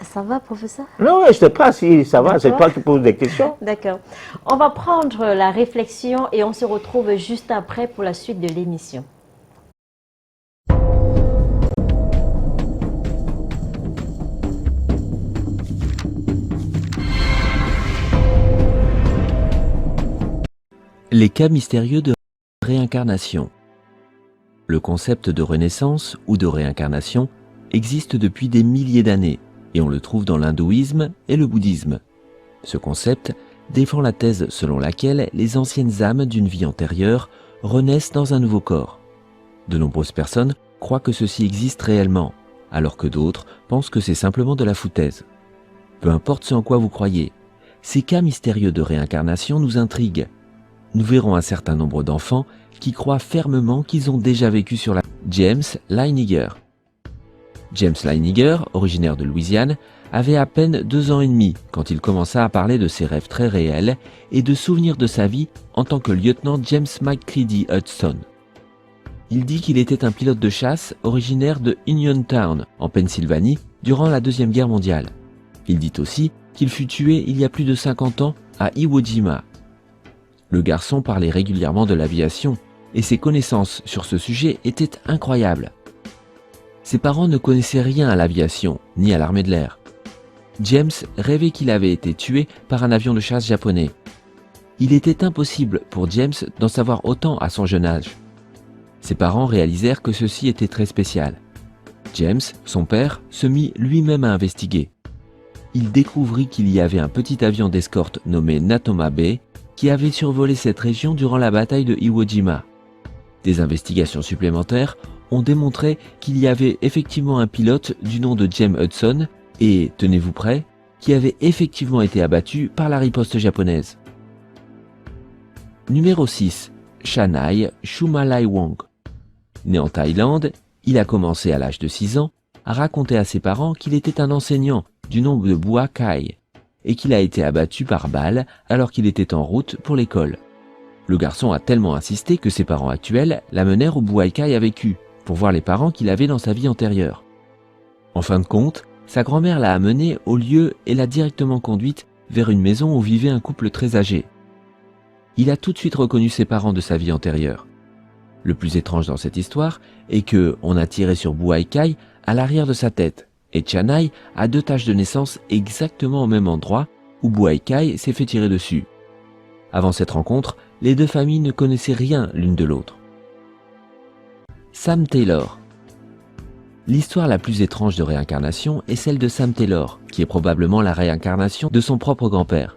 Ça va, professeur? Non, je ne sais pas si ça va, c'est toi qui poses des questions. D'accord. On va prendre la réflexion et on se retrouve juste après pour la suite de l'émission. Les cas mystérieux de réincarnation. Le concept de renaissance ou de réincarnation existe depuis des milliers d'années et on le trouve dans l'hindouisme et le bouddhisme. Ce concept défend la thèse selon laquelle les anciennes âmes d'une vie antérieure renaissent dans un nouveau corps. De nombreuses personnes croient que ceci existe réellement, alors que d'autres pensent que c'est simplement de la foutaise. Peu importe ce en quoi vous croyez, ces cas mystérieux de réincarnation nous intriguent. Nous verrons un certain nombre d'enfants qui croient fermement qu'ils ont déjà vécu sur la... James Leiniger. James Leiniger, originaire de Louisiane, avait à peine 2 ans et demi quand il commença à parler de ses rêves très réels et de souvenirs de sa vie en tant que lieutenant James McCready Hudson. Il dit qu'il était un pilote de chasse originaire de Uniontown, en Pennsylvanie, durant la Deuxième Guerre mondiale. Il dit aussi qu'il fut tué il y a plus de 50 ans à Iwo Jima. Le garçon parlait régulièrement de l'aviation et ses connaissances sur ce sujet étaient incroyables. Ses parents ne connaissaient rien à l'aviation, ni à l'armée de l'air. James rêvait qu'il avait été tué par un avion de chasse japonais. Il était impossible pour James d'en savoir autant à son jeune âge. Ses parents réalisèrent que ceci était très spécial. James, son père, se mit lui-même à investiguer. Il découvrit qu'il y avait un petit avion d'escorte nommé Natoma Bay qui avait survolé cette région durant la bataille de Iwo Jima. Des investigations supplémentaires ont démontré qu'il y avait effectivement un pilote du nom de James Hudson et, tenez-vous prêts, qui avait effectivement été abattu par la riposte japonaise. Numéro 6. Chanai Chumalaiwong. Né en Thaïlande, il a commencé à l'âge de 6 ans à raconter à ses parents qu'il était un enseignant du nom de Bua Kai et qu'il a été abattu par balle alors qu'il était en route pour l'école. Le garçon a tellement insisté que ses parents actuels l'amenèrent où Bua Kai a vécu pour voir les parents qu'il avait dans sa vie antérieure. En fin de compte, sa grand-mère l'a amené au lieu et l'a directement conduite vers une maison où vivait un couple très âgé. Il a tout de suite reconnu ses parents de sa vie antérieure. Le plus étrange dans cette histoire est que on a tiré sur Bua Kai à l'arrière de sa tête et Chanai a 2 taches de naissance exactement au même endroit où Bua Kai s'est fait tirer dessus. Avant cette rencontre, les 2 familles ne connaissaient rien l'une de l'autre. Sam Taylor. L'histoire la plus étrange de réincarnation est celle de Sam Taylor, qui est probablement la réincarnation de son propre grand-père.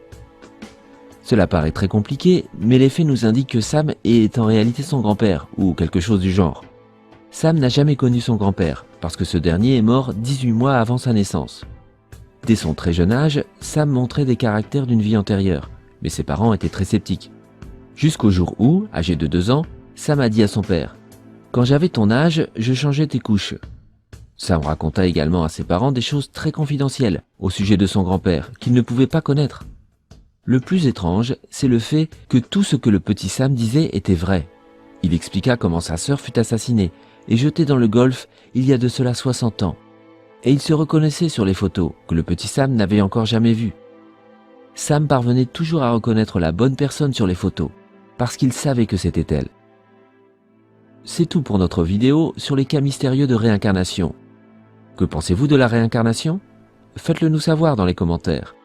Cela paraît très compliqué, mais les faits nous indiquent que Sam est en réalité son grand-père, ou quelque chose du genre. Sam n'a jamais connu son grand-père, parce que ce dernier est mort 18 mois avant sa naissance. Dès son très jeune âge, Sam montrait des caractères d'une vie antérieure, mais ses parents étaient très sceptiques. Jusqu'au jour où, âgé de 2 ans, Sam a dit à son père « Quand j'avais ton âge, je changeais tes couches ». Sam raconta également à ses parents des choses très confidentielles au sujet de son grand-père qu'il ne pouvait pas connaître. Le plus étrange, c'est le fait que tout ce que le petit Sam disait était vrai. Il expliqua comment sa sœur fut assassinée et jetée dans le Golfe il y a de cela 60 ans. Et il se reconnaissait sur les photos que le petit Sam n'avait encore jamais vues. Sam parvenait toujours à reconnaître la bonne personne sur les photos, parce qu'il savait que c'était elle. C'est tout pour notre vidéo sur les cas mystérieux de réincarnation. Que pensez-vous de la réincarnation? Faites-le nous savoir dans les commentaires.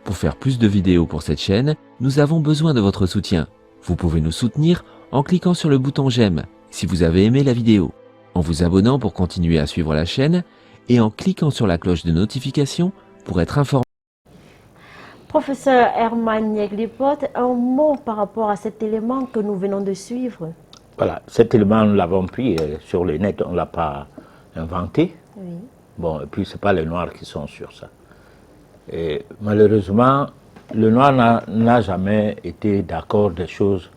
Pour faire plus de vidéos pour cette chaîne, nous avons besoin de votre soutien. Vous pouvez nous soutenir en cliquant sur le bouton j'aime si vous avez aimé la vidéo, en vous abonnant pour continuer à suivre la chaîne et en cliquant sur la cloche de notification pour être informé. Professeur Herman Yeglipot, un mot par rapport à cet élément que nous venons de suivre. Voilà, cet élément, nous l'avons pris sur le net, on ne l'a pas inventé. Oui. Bon, et puis ce n'est pas les Noirs qui sont sur ça. Et malheureusement, le Noir n'a jamais été d'accord des choses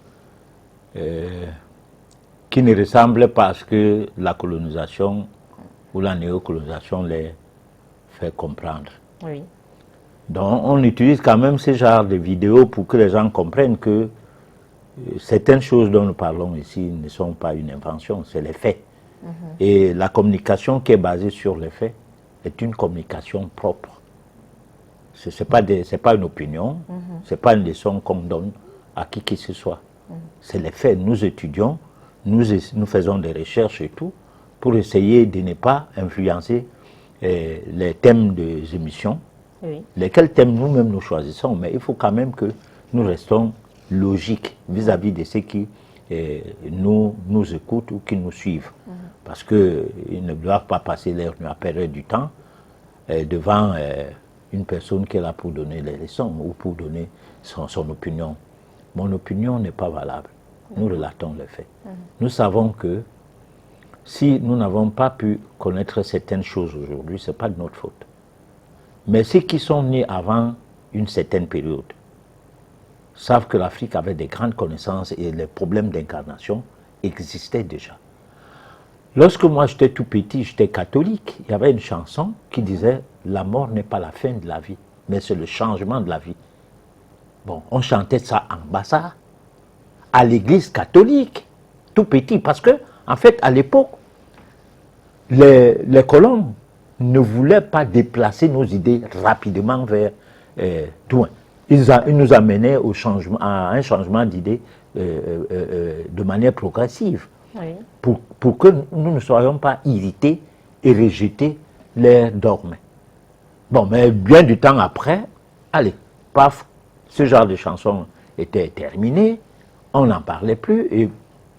qui ne ressemblent pas à ce que la colonisation ou la néocolonisation les fait comprendre. Oui. Donc on utilise quand même ce genre de vidéos pour que les gens comprennent que certaines choses dont nous parlons ici ne sont pas une invention, c'est les faits. Et la communication qui est basée sur les faits est une communication propre. Ce n'est pas une opinion, ce n'est pas une leçon qu'on donne à qui que ce soit. C'est les faits. Nous étudions, nous faisons des recherches et tout, pour essayer de ne pas influencer les thèmes des émissions, lesquels thèmes nous-mêmes nous choisissons, mais il faut quand même que nous restons logiques vis-à-vis de ceux qui nous écoutent ou qui nous suivent. Parce qu'ils ne doivent pas passer leur période du temps devant une personne qui est là pour donner les leçons ou pour donner son opinion. Mon opinion n'est pas valable. Nous relatons les faits. Nous savons que si nous n'avons pas pu connaître certaines choses aujourd'hui, ce n'est pas de notre faute. Mais ceux qui sont nés avant une certaine période savent que l'Afrique avait des grandes connaissances et les problèmes d'incarnation existaient déjà. Lorsque moi j'étais tout petit, j'étais catholique, il y avait une chanson qui disait « La mort n'est pas la fin de la vie, mais c'est le changement de la vie ». Bon, on chantait ça en Bassa, à l'église catholique, tout petit, parce que, en fait, à l'époque, les colons ne voulaient pas déplacer nos idées rapidement vers loin. Ils nous amenaient à un changement d'idées de manière progressive. Oui. Pour que nous ne soyons pas irrités et rejeter leurs dogmes. Bon, mais bien du temps après, allez, paf, ce genre de chanson était terminé, on n'en parlait plus et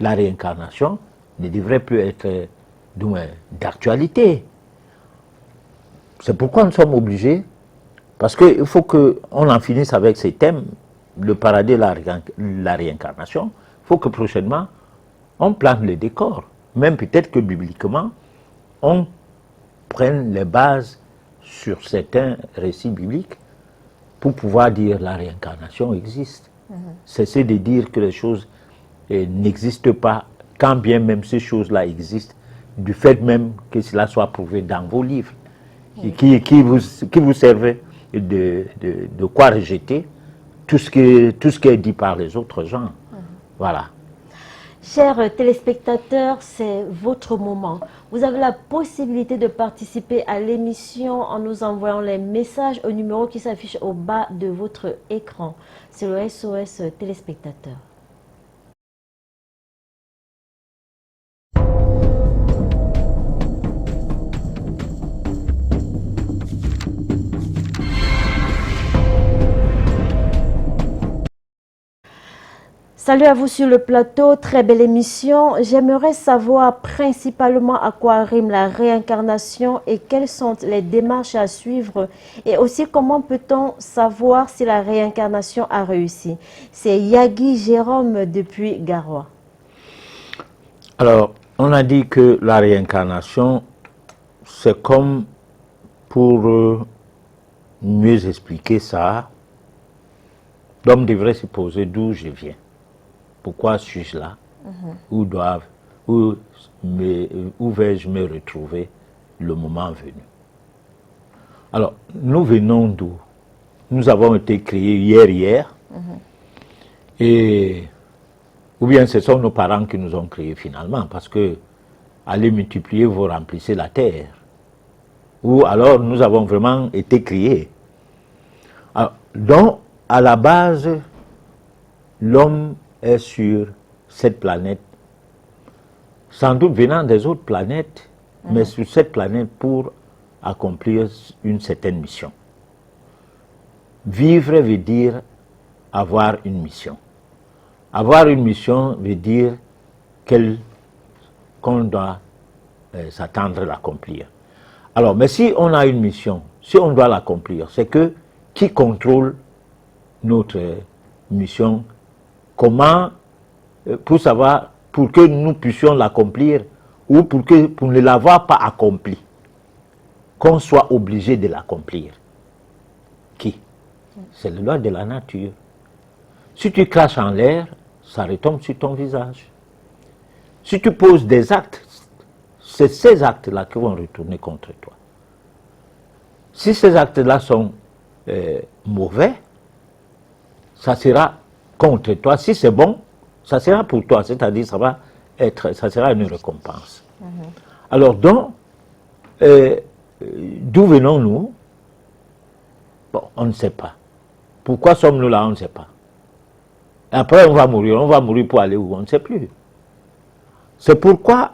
la réincarnation ne devrait plus être d'actualité. C'est pourquoi nous sommes obligés, parce qu'il faut qu'on en finisse avec ces thèmes, le paradis et la réincarnation. Il faut que prochainement, on plante les décors. Même peut-être que bibliquement, on prenne les bases sur certains récits bibliques pour pouvoir dire la réincarnation existe. Cesser de dire que les choses n'existent pas, quand bien même ces choses-là existent, du fait même que cela soit prouvé dans vos livres, qui vous servait de quoi rejeter tout ce qui est dit par les autres gens. Voilà. Chers téléspectateurs, c'est votre moment. Vous avez la possibilité de participer à l'émission en nous envoyant les messages au numéro qui s'affiche au bas de votre écran. C'est le SOS téléspectateur. Salut à vous sur le plateau, très belle émission. J'aimerais savoir principalement à quoi rime la réincarnation et quelles sont les démarches à suivre et aussi comment peut-on savoir si la réincarnation a réussi. C'est Yagi Jérôme depuis Garoua. Alors, on a dit que la réincarnation, c'est comme pour mieux expliquer ça, l'homme devrait se poser d'où je viens. Pourquoi suis-je là? Où vais-je me retrouver le moment venu? Alors, nous venons d'où? Nous avons été créés hier, et ou bien ce sont nos parents qui nous ont créés finalement, parce que allez multiplier, vous remplissez la terre. Ou alors nous avons vraiment été créés. Alors, donc, à la base, l'homme est sur cette planète, sans doute venant des autres planètes, mais sur cette planète pour accomplir une certaine mission. Vivre veut dire avoir une mission. Avoir une mission veut dire qu'on doit s'attendre à l'accomplir. Alors, mais si on a une mission, si on doit l'accomplir, c'est que qui contrôle notre mission? Comment, pour savoir, pour que nous puissions l'accomplir ou pour ne l'avoir pas accompli, qu'on soit obligé de l'accomplir? Qui? C'est la loi de la nature. Si tu craches en l'air, ça retombe sur ton visage. Si tu poses des actes, c'est ces actes-là qui vont retourner contre toi. Si ces actes-là sont mauvais, ça sera contre toi. Si c'est bon, ça sera pour toi, c'est-à-dire ça sera une récompense. Alors donc, d'où venons-nous? Bon, on ne sait pas. Pourquoi sommes-nous là? On ne sait pas. Après, on va mourir pour aller où? On ne sait plus. C'est pourquoi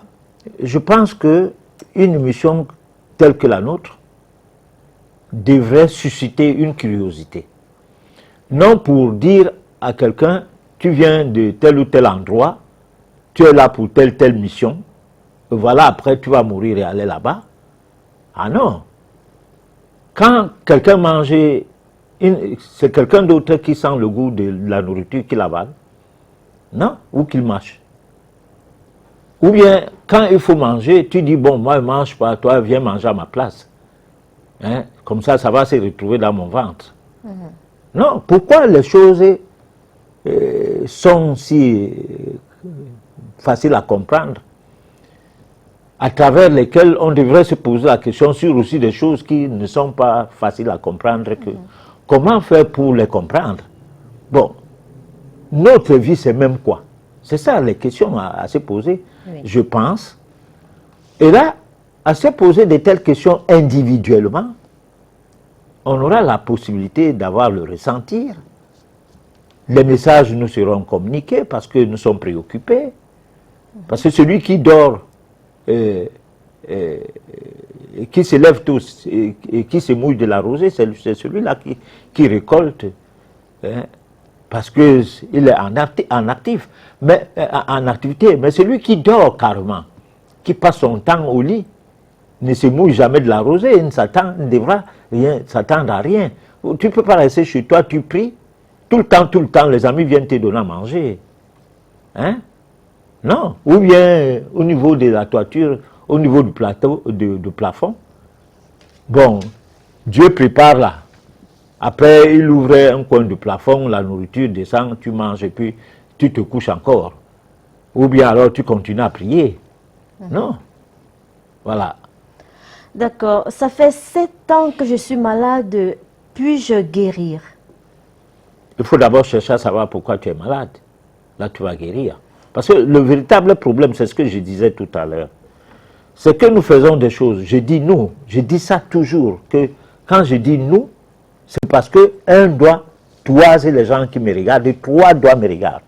je pense qu'une mission telle que la nôtre devrait susciter une curiosité. Non pour dire à quelqu'un, tu viens de tel ou tel endroit, tu es là pour telle mission, et voilà, après tu vas mourir et aller là-bas. Ah non. Quand quelqu'un mange, c'est quelqu'un d'autre qui sent le goût de la nourriture qu'il avale, non, ou qu'il mâche. Ou bien, quand il faut manger, tu dis, bon, moi je ne mange pas, toi viens manger à ma place. Hein? Comme ça va se retrouver dans mon ventre. Non, pourquoi les choses sont si faciles à comprendre, à travers lesquelles on devrait se poser la question sur aussi des choses qui ne sont pas faciles à comprendre. Comment faire pour les comprendre? Bon, notre vie c'est même quoi? C'est ça les questions à se poser, je pense. Et là, à se poser de telles questions individuellement, on aura la possibilité d'avoir le ressentir. Les messages nous seront communiqués parce que nous sommes préoccupés. Parce que celui qui dort, qui se lève tôt et qui se mouille de la rosée, c'est celui-là qui récolte. Hein, parce qu'il est en activité. Mais celui qui dort carrément, qui passe son temps au lit, ne se mouille jamais de la rosée, il ne devra rien s'attendre à rien. Tu ne peux pas rester chez toi, tu pries, tout le temps, les amis viennent te donner à manger. Hein? Non. Ou bien au niveau de la toiture, au niveau du plateau, du plafond. Bon, Dieu prépare là. Après, il ouvrait un coin du plafond, la nourriture descend, tu manges et puis tu te couches encore. Ou bien alors tu continues à prier. Non. Voilà. D'accord. Ça fait 7 ans que je suis malade. Puis-je guérir? Il faut d'abord chercher à savoir pourquoi tu es malade. Là, tu vas guérir. Parce que le véritable problème, c'est ce que je disais tout à l'heure. C'est que nous faisons des choses. Je dis nous. Je dis ça toujours. Que quand je dis nous, c'est parce que un doit toiser les gens qui me regardent et 3 doigts me regardent.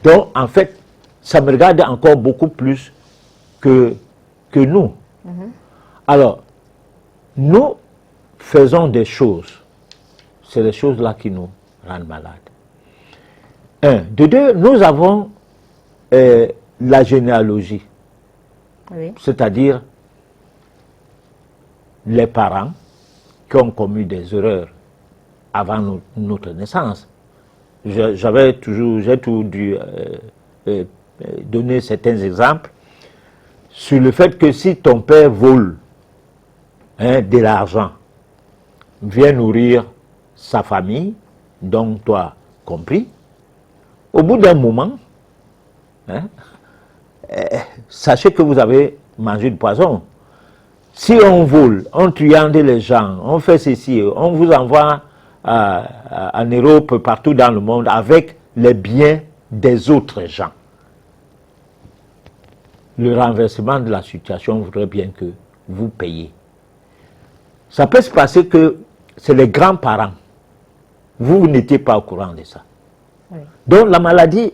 Donc, en fait, ça me regarde encore beaucoup plus que nous. Alors, nous faisons des choses. C'est les choses-là qui nous rendent malades. De deux, nous avons la généalogie. Oui. C'est-à-dire les parents qui ont commis des erreurs avant notre naissance. J'ai tout dû donner certains exemples sur le fait que si ton père vole de l'argent, vient nourrir sa famille, donc toi compris, au bout d'un moment, sachez que vous avez mangé du poison. Si on vole, on truande les gens, on fait ceci, on vous envoie en Europe, partout dans le monde, avec les biens des autres gens. Le renversement de la situation voudrait bien que vous payiez. Ça peut se passer que c'est les grands-parents. Vous n'étiez pas au courant de ça. Oui. Donc la maladie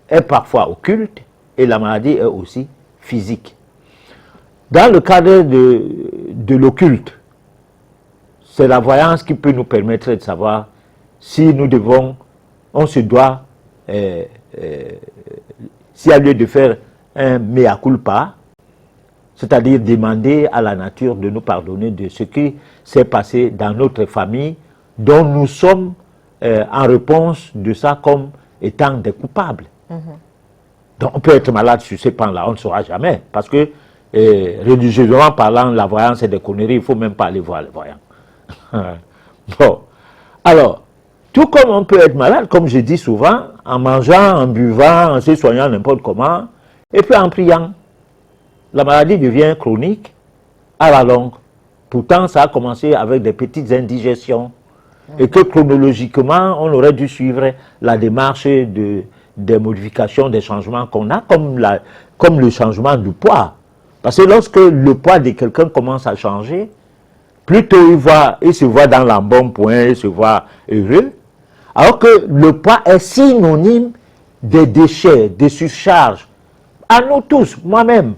est parfois occulte et la maladie est aussi physique. Dans le cadre de l'occulte, c'est la voyance qui peut nous permettre de savoir si nous devons, on se doit, s'il y a lieu de faire un mea culpa, c'est-à-dire demander à la nature de nous pardonner de ce qui s'est passé dans notre famille, dont nous sommes en réponse de ça comme étant des coupables. Donc on peut être malade sur ces plans-là, on ne saura jamais, parce que religieusement parlant, la voyance c'est des conneries, il ne faut même pas aller voir les voyants. Bon, alors, tout comme on peut être malade, comme je dis souvent, en mangeant, en buvant, en se soignant n'importe comment, et puis en priant, la maladie devient chronique à la longue. Pourtant, ça a commencé avec des petites indigestions, et que chronologiquement, on aurait dû suivre la démarche des modifications, des changements qu'on a, comme le changement du poids. Parce que lorsque le poids de quelqu'un commence à changer, plutôt il se voit dans l'embonpoint, il se voit heureux, alors que le poids est synonyme des déchets, des surcharges. À nous tous, moi-même,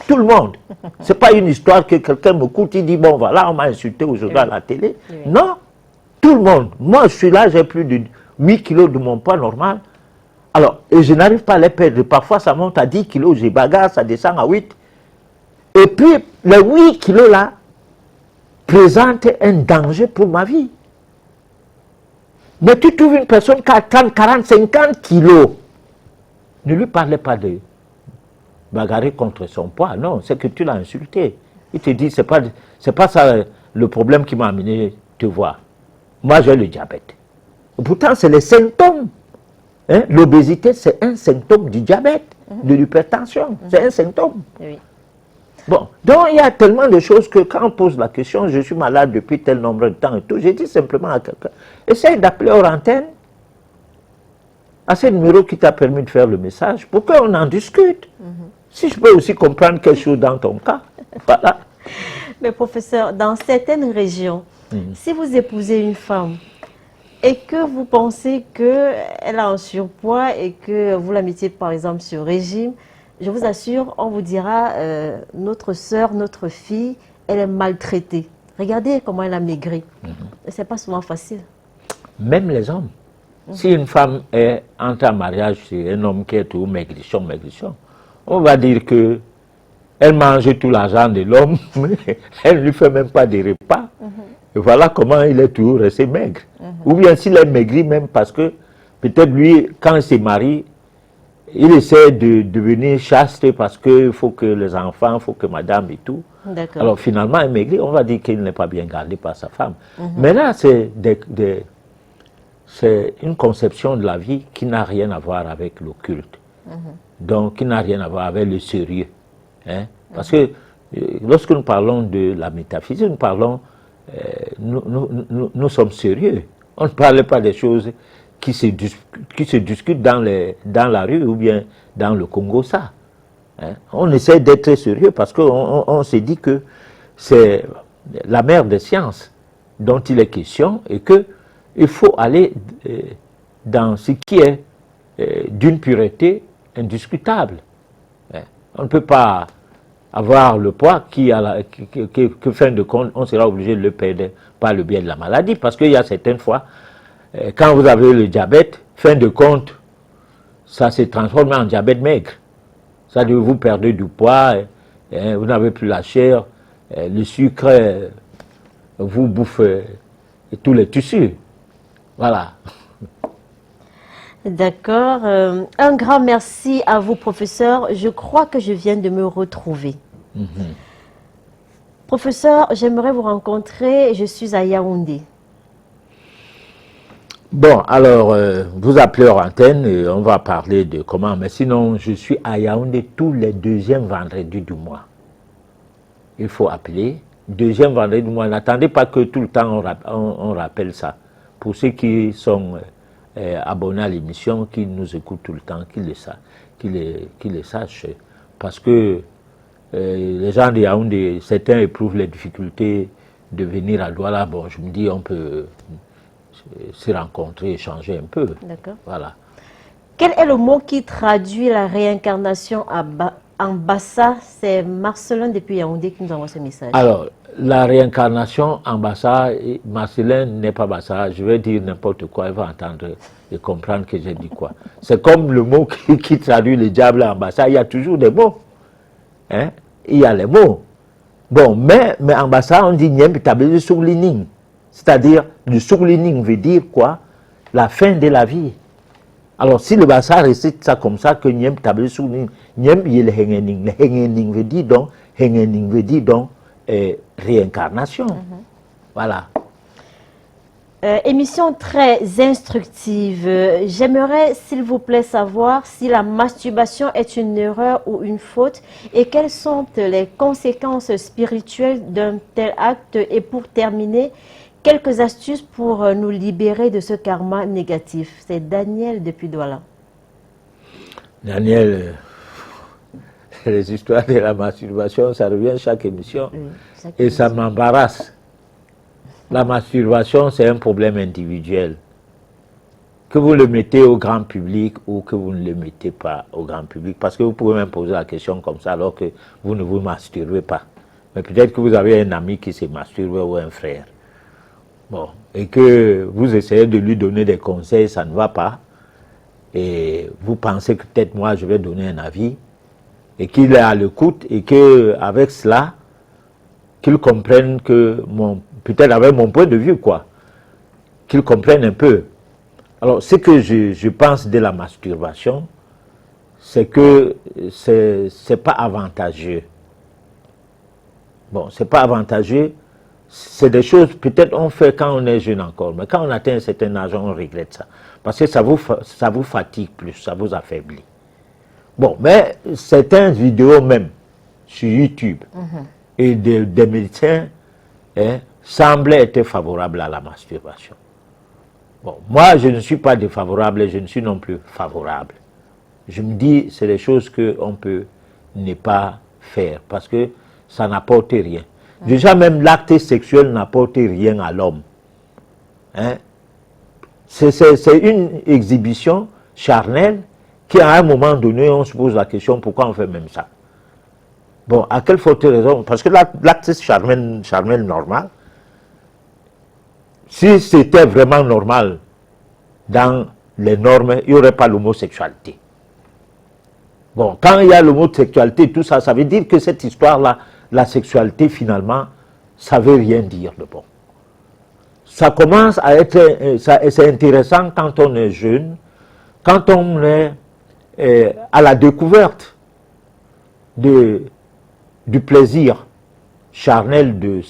tout le monde. Ce n'est pas une histoire que quelqu'un me coûte, il dit, bon voilà, on m'a insulté aujourd'hui à la télé. Non, tout le monde. Moi, je suis là, j'ai plus de 8 kilos de mon poids normal. Alors, et je n'arrive pas à les perdre. Parfois, ça monte à 10 kilos, j'ai bagarre, ça descend à 8. Et puis, les 8 kilos là présentent un danger pour ma vie. Mais tu trouves une personne qui a 30, 40, 50 kilos. Ne lui parlez pas de bagarrer contre son poids. Non, c'est que tu l'as insulté. Il te dit, c'est pas ça le problème qui m'a amené te voir. Moi, j'ai le diabète. Pourtant, c'est les symptômes. Hein? L'obésité, c'est un symptôme du diabète, de l'hypertension. C'est un symptôme. Oui. Bon, donc il y a tellement de choses que quand on pose la question, je suis malade depuis tel nombre de temps et tout, j'ai dit simplement à quelqu'un, essaye d'appeler hors antenne à ce numéro qui t'a permis de faire le message pour qu'on en discute. Si je peux aussi comprendre quelque chose dans ton cas, voilà. Mais professeur, dans certaines régions, si vous épousez une femme et que vous pensez qu'elle a un surpoids et que vous la mettiez par exemple sur régime, je vous assure, on vous dira, notre sœur, notre fille, elle est maltraitée. Regardez comment elle a maigri. Ce n'est pas souvent facile. Même les hommes. Si une femme est entrée en mariage chez un homme qui est tout maigrichon, on va dire que Elle mange tout l'argent de l'homme, elle ne lui fait même pas des repas. Et voilà comment il est toujours resté maigre. Ou bien s'il est maigri même parce que peut-être lui, quand il se marie, il essaie de devenir chaste parce qu'il faut que les enfants, il faut que madame et tout. Alors finalement, il est maigri, on va dire qu'il n'est pas bien gardé par sa femme. Mais là, c'est une conception de la vie qui n'a rien à voir avec l'occulte. Donc, qui n'a rien à voir avec le sérieux. Hein? Parce que lorsque nous parlons de la métaphysique, nous parlons, nous sommes sérieux. On ne parle pas des choses qui se discutent dans la rue ou bien dans le Congo, ça. Hein? On essaie d'être sérieux parce qu'on se dit que c'est la mère des sciences dont il est question et qu'il faut aller dans ce qui est d'une pureté indiscutable. Hein? On ne peut pas avoir le poids que fin de compte, on sera obligé de le perdre par le biais de la maladie. Parce qu'il y a certaines fois, quand vous avez le diabète, fin de compte, ça se transforme en diabète maigre. C'est-à-dire que vous perdez du poids, vous n'avez plus la chair, le sucre vous bouffe tous les tissus. Voilà. D'accord. Un grand merci à vous, professeur. Je crois que je viens de me retrouver. Professeur, j'aimerais vous rencontrer. Je suis à Yaoundé. Bon, alors, vous appelez hors antenne et on va parler de comment. Mais sinon, je suis à Yaoundé tous les deuxièmes vendredis du mois. Il faut appeler. Deuxième vendredi du mois. N'attendez pas que tout le temps on rappelle ça. Pour ceux qui sont abonnés à l'émission, qui nous écoutent tout le temps, qu'ils le sachent. Parce que les gens de Yaoundé, certains éprouvent les difficultés de venir à Douala. Bon, je me dis, on peut se rencontrer, échanger un peu. D'accord. Voilà. Quel est le mot qui traduit la réincarnation en Bassa? C'est Marcelin depuis Yaoundé qui nous envoie ce message. Alors, la réincarnation en Bassa, Marcelin n'est pas Bassa, je vais dire n'importe quoi, il va entendre et comprendre que j'ai dit quoi. C'est comme le mot qui traduit le diable en Bassa, il y a toujours des mots. Hein? Il y a les mots. Bon, mais en Bassa, on dit Nyem Tabele Soulining. C'est-à-dire, le Soulining veut dire quoi? La fin de la vie. Alors, si le Bassa récite ça comme ça, que Nyem Tabele Soulining, Nyem il est Hengening. Le Hengening veut dire donc, réincarnation. Voilà. Émission très instructive. J'aimerais, s'il vous plaît, savoir si la masturbation est une erreur ou une faute et quelles sont les conséquences spirituelles d'un tel acte. Et pour terminer, quelques astuces pour nous libérer de ce karma négatif. C'est Daniel depuis Douala. Daniel, les histoires de la masturbation, ça revient chaque émission et ça m'embarrasse. La masturbation, c'est un problème individuel. Que vous le mettez au grand public ou que vous ne le mettez pas au grand public. Parce que vous pouvez même poser la question comme ça alors que vous ne vous masturbez pas. Mais peut-être que vous avez un ami qui se masturbe ou un frère. Bon, et que vous essayez de lui donner des conseils, ça ne va pas. Et vous pensez que peut-être moi je vais donner un avis. Et qu'il est à l'écoute et qu'avec cela, qu'il comprenne que peut-être avec mon point de vue, quoi, qu'il comprenne un peu. Alors, ce que je pense de la masturbation, c'est que c'est pas avantageux. Bon, c'est pas avantageux. C'est des choses, peut-être on fait quand on est jeune encore, mais quand on atteint un certain âge, on regrette ça. Parce que ça vous fatigue plus, ça vous affaiblit. Bon, mais certaines vidéos même sur YouTube et des médecins semblent être favorables à la masturbation. Bon, moi, je ne suis pas défavorable et je ne suis non plus favorable. Je me dis, c'est des choses qu'on peut ne pas faire parce que ça n'apporte rien. Déjà, même l'acte sexuel n'apporte rien à l'homme. Hein? C'est une exhibition charnelle qui, à un moment donné, on se pose la question, pourquoi on fait même ça? Bon, à quelle forte raison? Parce que l'acte charnel normal, si c'était vraiment normal dans les normes, il n'y aurait pas l'homosexualité. Bon, quand il y a le mot sexualité, tout ça, ça veut dire que cette histoire-là, la sexualité, finalement, ça ne veut rien dire de bon. Ça commence à être, c'est intéressant quand on est jeune, quand on est à la découverte du plaisir charnel de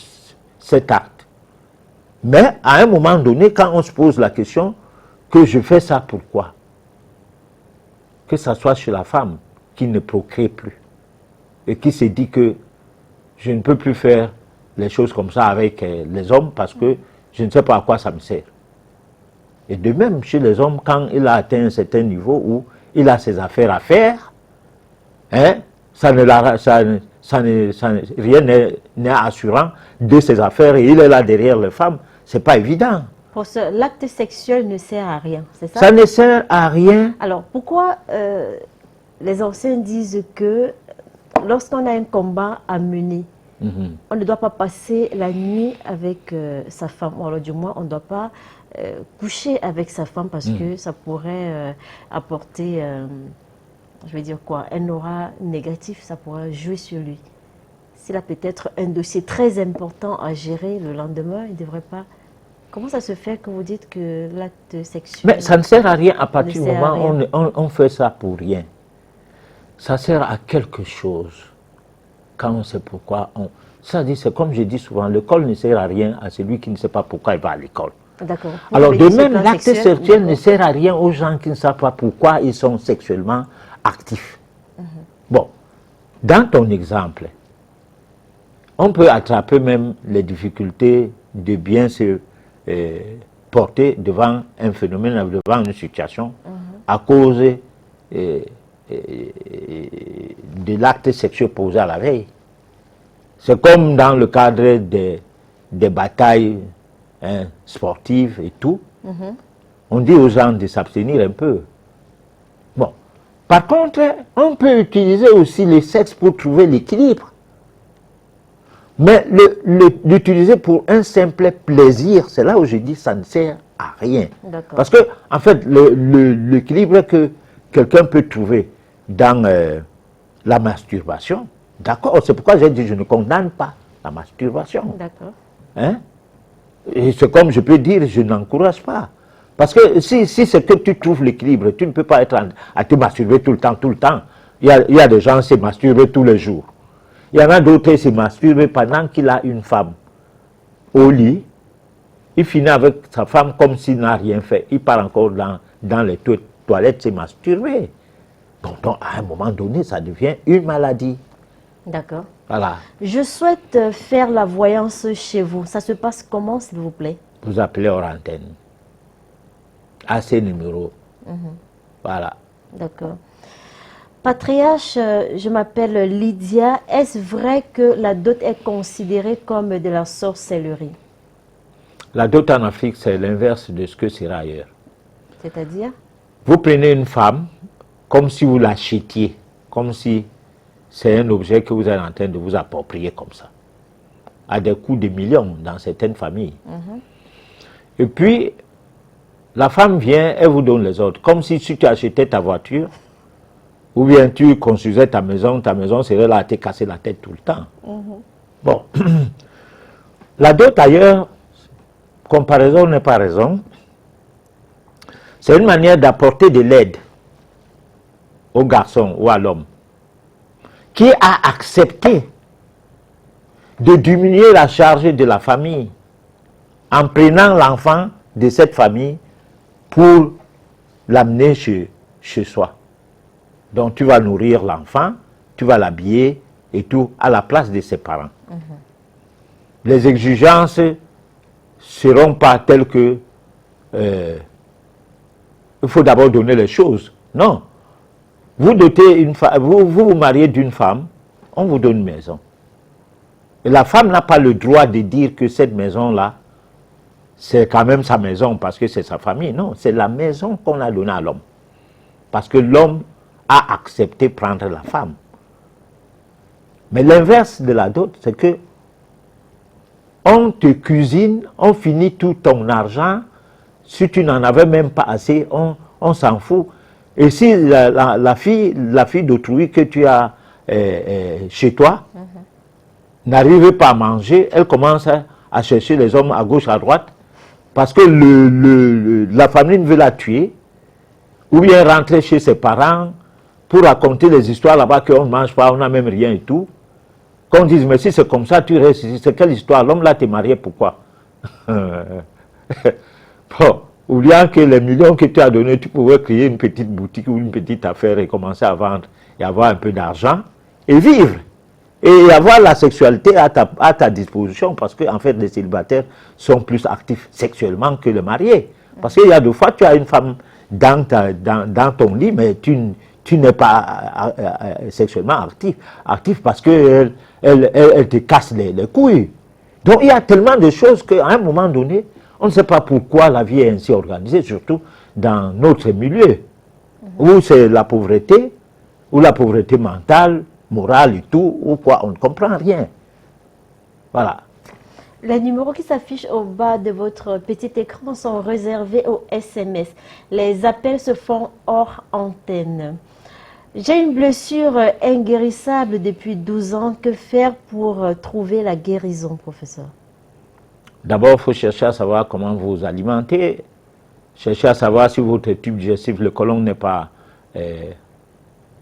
cet acte. Mais à un moment donné, quand on se pose la question que je fais ça pourquoi? Que ça soit chez la femme qui ne procrée plus et qui se dit que je ne peux plus faire les choses comme ça avec les hommes parce que je ne sais pas à quoi ça me sert. Et de même, chez les hommes, quand il a atteint un certain niveau où il a ses affaires à faire, hein, rien n'est assurant de ses affaires et il est là derrière les femmes, c'est pas évident. Pour ce, l'acte sexuel ne sert à rien, c'est ça? Ça ne sert à rien. Alors, pourquoi les anciens disent que lorsqu'on a un combat à mener, on ne doit pas passer la nuit avec sa femme, ou alors du moins on ne doit pas coucher avec sa femme parce que ça pourrait apporter, je vais dire quoi, un aura négatif, ça pourrait jouer sur lui. S'il a peut-être un dossier très important à gérer le lendemain, il ne devrait pas... Comment ça se fait que vous dites que l'acte sexuel... Mais ça ne sert à rien à partir du moment où on fait ça pour rien. Ça sert à quelque chose. Quand on sait pourquoi on... Ça dit, c'est comme je dis souvent, l'école ne sert à rien à celui qui ne sait pas pourquoi il va à l'école. D'accord. Alors de même, l'acte sexuel ne sert à rien aux gens qui ne savent pas pourquoi ils sont sexuellement actifs. Bon, dans ton exemple, on peut attraper même les difficultés de bien se porter devant un phénomène, devant une situation, à cause de l'acte sexuel posé à la veille. C'est comme dans le cadre des batailles sportives et tout. On dit aux gens de s'abstenir un peu. Bon. Par contre, on peut utiliser aussi le sexe pour trouver l'équilibre. Mais l'utiliser pour un simple plaisir, c'est là où je dis ça ne sert à rien. Parce que, en fait, l'équilibre que quelqu'un peut trouver dans la masturbation, d'accord, c'est pourquoi j'ai dit je ne condamne pas la masturbation. D'accord. Hein? Et c'est comme je peux dire, je n'encourage pas. Parce que si c'est que tu trouves l'équilibre, tu ne peux pas être à te masturber tout le temps, tout le temps. Il y a des gens qui se masturbent tous les jours. Il y en a d'autres qui se masturbent pendant qu'il a une femme au lit. Il finit avec sa femme comme s'il n'a rien fait. Il part encore dans les toilettes se masturber. Donc, à un moment donné, ça devient une maladie. D'accord. Voilà. Je souhaite faire la voyance chez vous. Ça se passe comment, s'il vous plaît? Vous appelez hors antenne. À ces numéros. Voilà. D'accord. Patriarche, je m'appelle Lydia. Est-ce vrai que la dot est considérée comme de la sorcellerie? La dot en Afrique, c'est l'inverse de ce que c'est ailleurs. C'est-à-dire? Vous prenez une femme comme si vous l'achetiez, comme si c'est un objet que vous êtes en train de vous approprier comme ça, à des coûts de millions dans certaines familles. Et puis, la femme vient, elle vous donne les ordres, comme si tu achetais ta voiture, ou bien tu construisais ta maison serait là à te casser la tête tout le temps. Bon, la dot ailleurs, comparaison n'est pas raison, c'est une manière d'apporter de l'aide au garçon ou à l'homme qui a accepté de diminuer la charge de la famille en prenant l'enfant de cette famille pour l'amener chez soi. Donc tu vas nourrir l'enfant, tu vas l'habiller et tout à la place de ses parents. Les exigences ne seront pas telles que il faut d'abord donner les choses. Non. Vous dotez une femme, vous mariez d'une femme, on vous donne une maison. Et la femme n'a pas le droit de dire que cette maison-là, c'est quand même sa maison parce que c'est sa famille. Non, c'est la maison qu'on a donnée à l'homme. Parce que l'homme a accepté de prendre la femme. Mais l'inverse de la dot, c'est que on te cuisine, on finit tout ton argent. Si tu n'en avais même pas assez, on s'en fout. Et si la fille d'autrui que tu as chez toi n'arrive pas à manger, elle commence à chercher les hommes à gauche, à droite, parce que la famille veut la tuer, ou bien rentrer chez ses parents pour raconter des histoires là-bas qu'on ne mange pas, on n'a même rien et tout. Qu'on dise, mais si c'est comme ça, tu restes ici, c'est quelle histoire? L'homme là t'es marié, pourquoi? Bon, oubliant que les millions que tu as donnés, tu pouvais créer une petite boutique ou une petite affaire et commencer à vendre et avoir un peu d'argent et vivre. Et avoir la sexualité à ta disposition, parce qu'en fait, les célibataires sont plus actifs sexuellement que les mariés. Parce qu'il y a des fois, tu as une femme dans ton lit, mais tu n'es pas sexuellement actif parce qu'elle elle te casse les couilles. Donc il y a tellement de choses qu'à un moment donné, on ne sait pas pourquoi la vie est ainsi organisée, surtout dans notre milieu, où c'est la pauvreté, ou la pauvreté mentale, morale et tout, ou quoi, on ne comprend rien. Voilà. Les numéros qui s'affichent au bas de votre petit écran sont réservés aux SMS. Les appels se font hors antenne. J'ai une blessure inguérissable depuis 12 ans. Que faire pour trouver la guérison, professeur? D'abord, il faut chercher à savoir comment vous alimentez. Chercher à savoir si votre tube digestif, le côlon n'est pas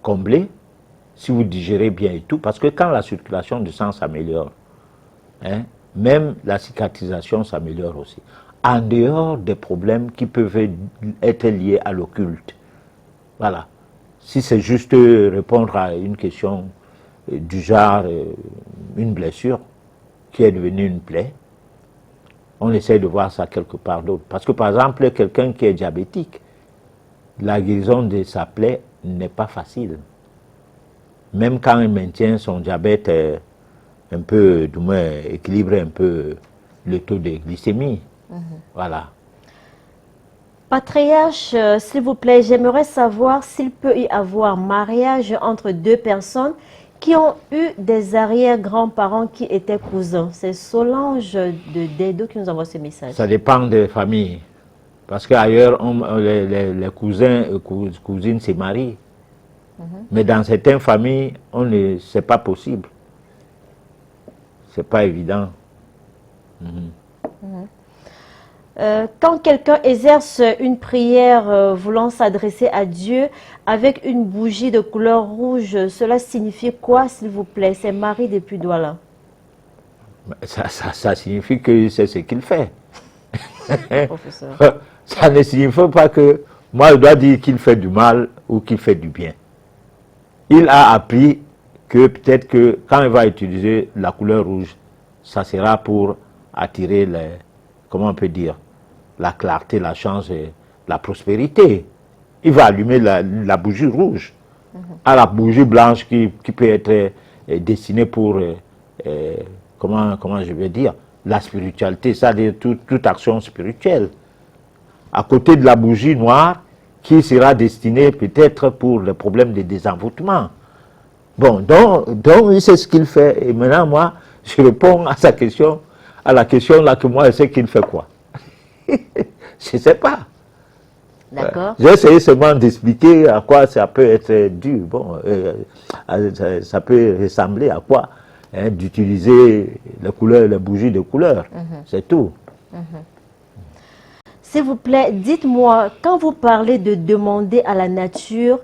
comblé. Si vous digérez bien et tout, parce que quand la circulation du sang s'améliore, même la cicatrisation s'améliore aussi. En dehors des problèmes qui peuvent être liés à l'occulte. Voilà. Si c'est juste répondre à une question du genre, une blessure qui est devenue une plaie, on essaie de voir ça quelque part d'autre. Parce que par exemple, quelqu'un qui est diabétique, la guérison de sa plaie n'est pas facile. Même quand il maintient son diabète un peu, du moins, équilibré un peu le taux de glycémie. Voilà. Patriarche, s'il vous plaît, j'aimerais savoir s'il peut y avoir mariage entre deux personnes qui ont eu des arrière-grands-parents qui étaient cousins. C'est Solange de Dedo qui nous envoie ce message. Ça dépend des familles. Parce qu'ailleurs, les cousins et cousines se marient. Mais dans certaines familles, c'est pas possible. C'est pas évident. Quand quelqu'un exerce une prière voulant s'adresser à Dieu avec une bougie de couleur rouge, cela signifie quoi, s'il vous plaît? C'est Marie depuis Douala. Ça signifie que c'est ce qu'il fait. Professeur. Ça ne signifie pas que moi je dois dire qu'il fait du mal ou qu'il fait du bien. Il a appris que peut-être que quand il va utiliser la couleur rouge, ça sera pour attirer comment on peut dire, la clarté, la chance et la prospérité. Il va allumer la bougie rouge. À la bougie blanche qui peut être destinée pour, comment je vais dire, la spiritualité, c'est-à-dire toute action spirituelle. À côté de la bougie noire, qui sera destinée peut-être pour le problème de désenvoûtement. Bon, donc c'est ce qu'il fait. Et maintenant, moi, je réponds à sa question, à la question là que moi, je sais qu'il fait quoi. Je ne sais pas. D'accord. J'ai essayé seulement d'expliquer à quoi ça peut être dû. Bon, ça peut ressembler à quoi d'utiliser les couleurs, les bougies de couleur. C'est tout. S'il vous plaît, dites-moi, quand vous parlez de demander à la nature,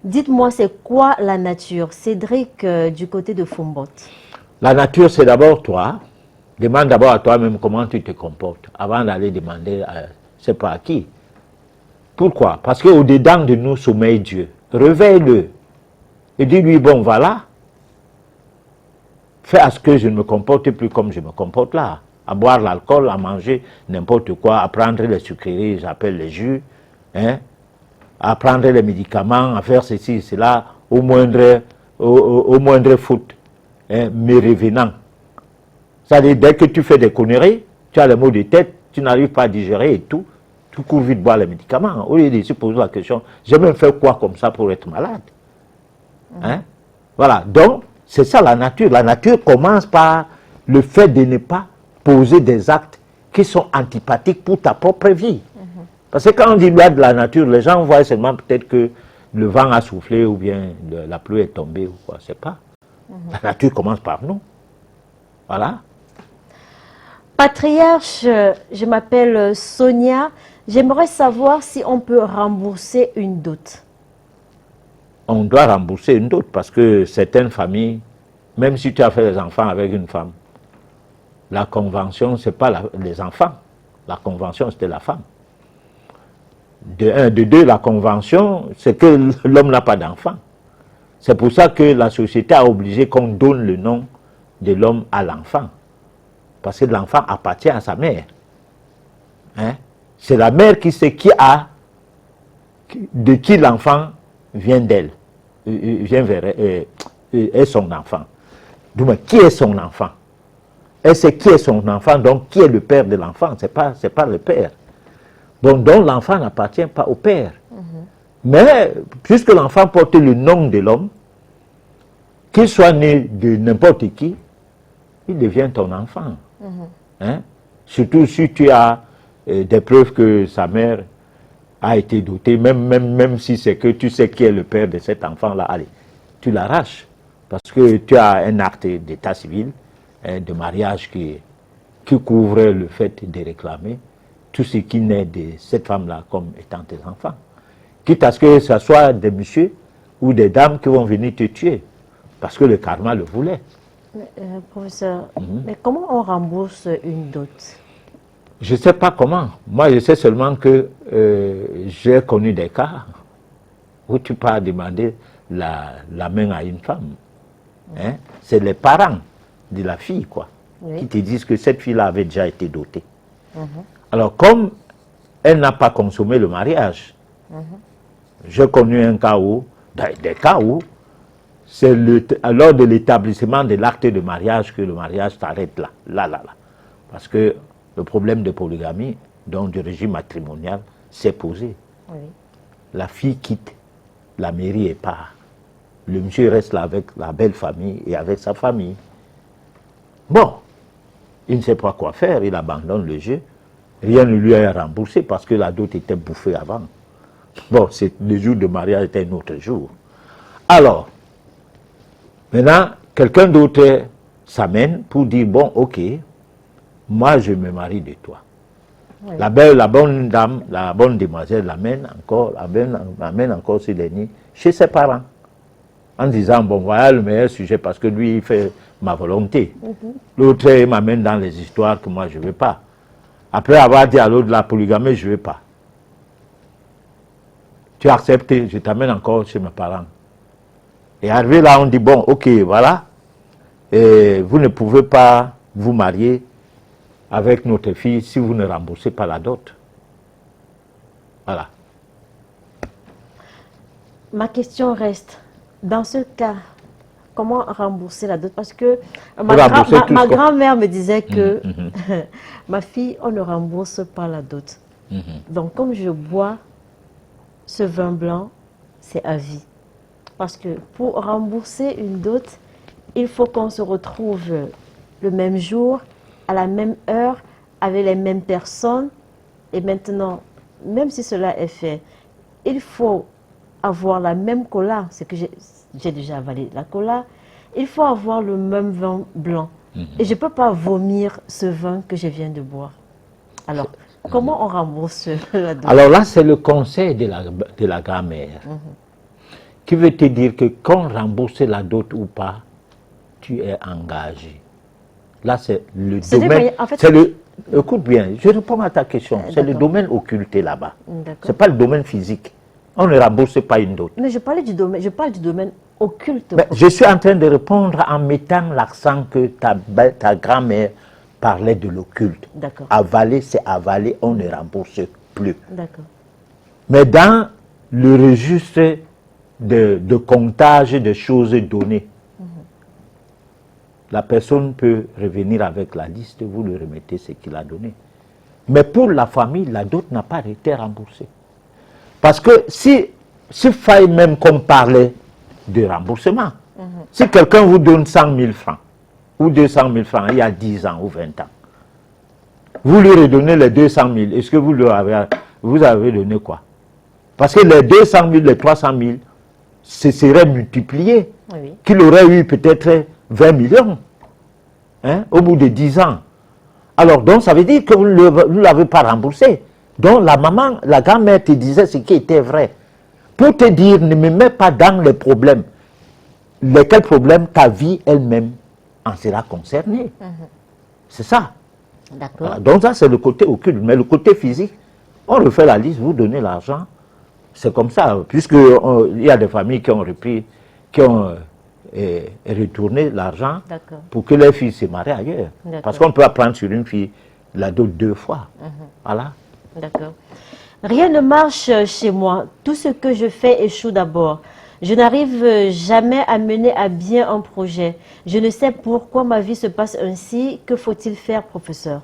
dites-moi c'est quoi la nature? Cédric du côté de Fombot. La nature, c'est d'abord toi. Demande d'abord à toi-même comment tu te comportes avant d'aller demander à je ne sais pas à qui. Pourquoi? Parce qu'au-dedans de nous sommeille Dieu. Réveille-le. Et dis-lui, bon voilà, fais à ce que je ne me comporte plus comme je me comporte là. À boire l'alcool, à manger n'importe quoi, à prendre les sucreries, j'appelle les jus, à prendre les médicaments, à faire ceci, cela, au moindre faute, mais revenant. C'est-à-dire, dès que tu fais des conneries, tu as les maux de tête, tu n'arrives pas à digérer et tout, tu cours vite boire les médicaments. Au lieu de se poser la question, j'ai même fait quoi comme ça pour être malade? Voilà, donc, c'est ça la nature. La nature commence par le fait de ne pas poser des actes qui sont antipathiques pour ta propre vie. Parce que quand on dit loi de la nature, les gens voient seulement peut-être que le vent a soufflé ou bien la pluie est tombée ou quoi, c'est pas. La nature commence par nous. Voilà. Patriarche, je m'appelle Sonia. J'aimerais savoir si on peut rembourser une dot. On doit rembourser une dot parce que certaines familles, même si tu as fait des enfants avec une femme, la convention, ce n'est pas les enfants. La convention, c'était la femme. De un, de deux, la convention, c'est que l'homme n'a pas d'enfant. C'est pour ça que la société a obligé qu'on donne le nom de l'homme à l'enfant. Parce que l'enfant appartient à sa mère. Hein? C'est la mère qui sait de qui l'enfant vient d'elle, vient vers est son enfant. Donc, qui est son enfant? Elle sait qui est son enfant, donc qui est le père de l'enfant, c'est pas le père. Donc l'enfant n'appartient pas au père. Mais, puisque l'enfant porte le nom de l'homme, qu'il soit né de n'importe qui, il devient ton enfant. Hein? Surtout si tu as des preuves que sa mère a été dotée, même si c'est que tu sais qui est le père de cet enfant-là, allez, tu l'arraches. Parce que tu as un acte d'état civil, de mariage qui couvre le fait de réclamer tout ce qui naît de cette femme-là comme étant tes enfants. Quitte à ce que ce soit des messieurs ou des dames qui vont venir te tuer, parce que le karma le voulait. Professeur, mais comment on rembourse une dot? Je ne sais pas comment. Moi, je sais seulement que j'ai connu des cas où tu peux demander la main à une femme. Hein? C'est les parents de la fille, quoi, qui te disent que cette fille-là avait déjà été dotée. Alors, comme elle n'a pas consommé le mariage, j'ai connu un cas où, des cas où, c'est lors de l'établissement de l'acte de mariage que le mariage s'arrête là. Parce que le problème de polygamie, donc du régime matrimonial, s'est posé. La fille quitte, la mairie est part. Le monsieur reste là avec la belle famille et avec sa famille. Bon, il ne sait pas quoi faire, il abandonne le jeu. Rien ne lui est remboursé parce que la dot était bouffée avant. Bon, le jour de mariage était un autre jour. Alors, maintenant, quelqu'un d'autre s'amène pour dire, bon, ok, moi je me marie de toi. La bonne dame, la bonne demoiselle amène encore ce dernier chez ses parents. En disant, bon, voilà le meilleur sujet parce que lui, il fait ma volonté. L'autre, il m'amène dans les histoires que moi, je ne veux pas. Après avoir dit à l'autre, la polygamie, je ne veux pas. Tu as accepté, je t'amène encore chez mes parents. Et arrivé là, on dit, bon, ok, voilà, et vous ne pouvez pas vous marier avec notre fille si vous ne remboursez pas la dot. Voilà. Ma question reste, dans ce cas, comment rembourser la dot? Parce que ma grand-mère me disait que ma fille, on ne rembourse pas la dot. Donc, comme je bois ce vin blanc, c'est à vie. Parce que pour rembourser une dot, il faut qu'on se retrouve le même jour, à la même heure, avec les mêmes personnes. Et maintenant, même si cela est fait, il faut avoir la même cola, c'est que j'ai déjà avalé la cola, il faut avoir le même vin blanc. Et je ne peux pas vomir ce vin que je viens de boire. Alors, comment on rembourse la dot? Alors là, c'est le conseil de la grand-mère qui veut te dire que quand rembourse la dot ou pas, tu es engagé. Là, c'est le domaine. En fait, écoute bien, je réponds à ta question. C'est le domaine occulté là-bas. Ce n'est pas le domaine physique. On ne rembourse pas une dot. Mais je parle du domaine occulte. Mais je suis en train de répondre en mettant l'accent que ta grand-mère parlait de l'occulte. Avaler, c'est avaler, on ne rembourse plus. Mais dans le registre de comptage de choses données, la personne peut revenir avec la liste, vous lui remettez ce qu'il a donné. Mais pour la famille, la dot n'a pas été remboursée. Parce que si faille même qu'on parlait de remboursement, si quelqu'un vous donne 100 000 francs ou 200 000 francs il y a 10 ans ou 20 ans, vous lui redonnez les 200 000, est-ce que vous avez donné quoi? Parce que les 200 000, les 300 000, ce serait multiplié. Oui. Qu'il aurait eu peut-être 20 millions hein, au bout de 10 ans. Alors, donc, ça veut dire que vous ne l'avez pas remboursé. Donc, la maman, la grand-mère te disait ce qui était vrai. Pour te dire, ne me mets pas dans les problèmes. Lesquels problèmes ta vie elle-même en sera concernée. C'est ça. D'accord. Voilà. Donc, ça, c'est le côté occulte. Mais le côté physique, on refait la liste, vous donnez l'argent. C'est comme ça. Puisqu'il y a des familles qui ont repris, qui ont retourné l'argent D'accord. pour que les filles se marient ailleurs. D'accord. Parce qu'on peut apprendre sur une fille la dot 2 fois. Voilà. D'accord. Rien ne marche chez moi. Tout ce que je fais échoue d'abord. Je n'arrive jamais à mener à bien un projet. Je ne sais pourquoi ma vie se passe ainsi. Que faut-il faire, professeur?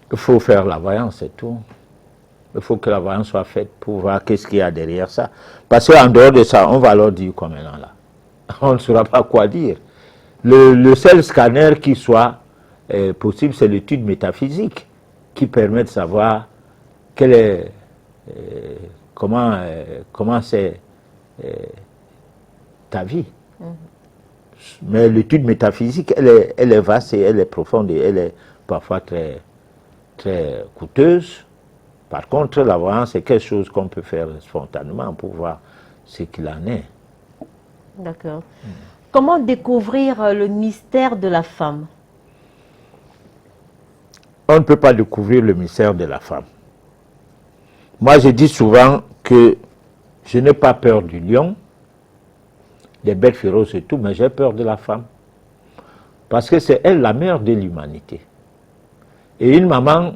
Il faut faire la voyance, c'est tout. Il faut que la voyance soit faite pour voir qu'est-ce qu'il y a derrière ça. Parce qu'en dehors de ça, on va leur dire quoi maintenant là? On ne saura pas quoi dire. Le seul scanner qui soit possible, c'est l'étude métaphysique qui permet de savoir quel est, comment c'est ta vie. Mais l'étude métaphysique, elle est vaste et elle est profonde et elle est parfois très, très coûteuse. Par contre, la voyance, c'est quelque chose qu'on peut faire spontanément pour voir ce qu'il en est. D'accord. Comment découvrir le mystère de la femme? On ne peut pas découvrir le mystère de la femme. Moi, je dis souvent que je n'ai pas peur du lion, des bêtes féroces et tout, mais j'ai peur de la femme. Parce que c'est elle la mère de l'humanité. Et une maman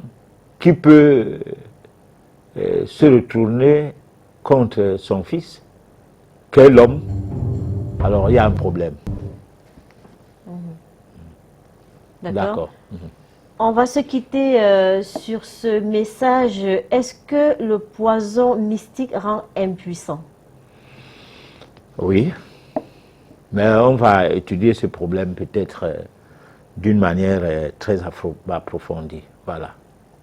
qui peut se retourner contre son fils, qu'est l'homme, alors il y a un problème. D'accord. On va se quitter sur ce message. Est-ce que le poison mystique rend impuissant? Oui, mais on va étudier ce problème peut-être d'une manière très approfondie. Voilà.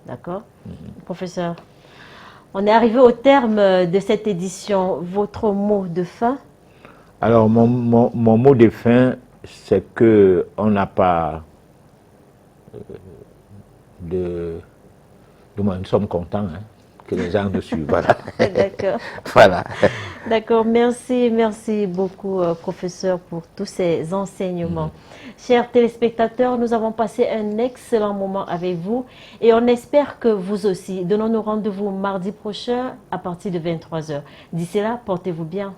D'accord. Professeur, on est arrivé au terme de cette édition. Votre mot de fin? Alors, mon mot de fin, c'est qu'on n'a pas nous sommes contents hein, que les gens nous suivent. Voilà. D'accord. Voilà. D'accord. Merci beaucoup, professeur, pour tous ces enseignements. Chers téléspectateurs, nous avons passé un excellent moment avec vous et on espère que vous aussi. Donnons-nous rendez-vous mardi prochain à partir de 23 h. D'ici là, portez-vous bien.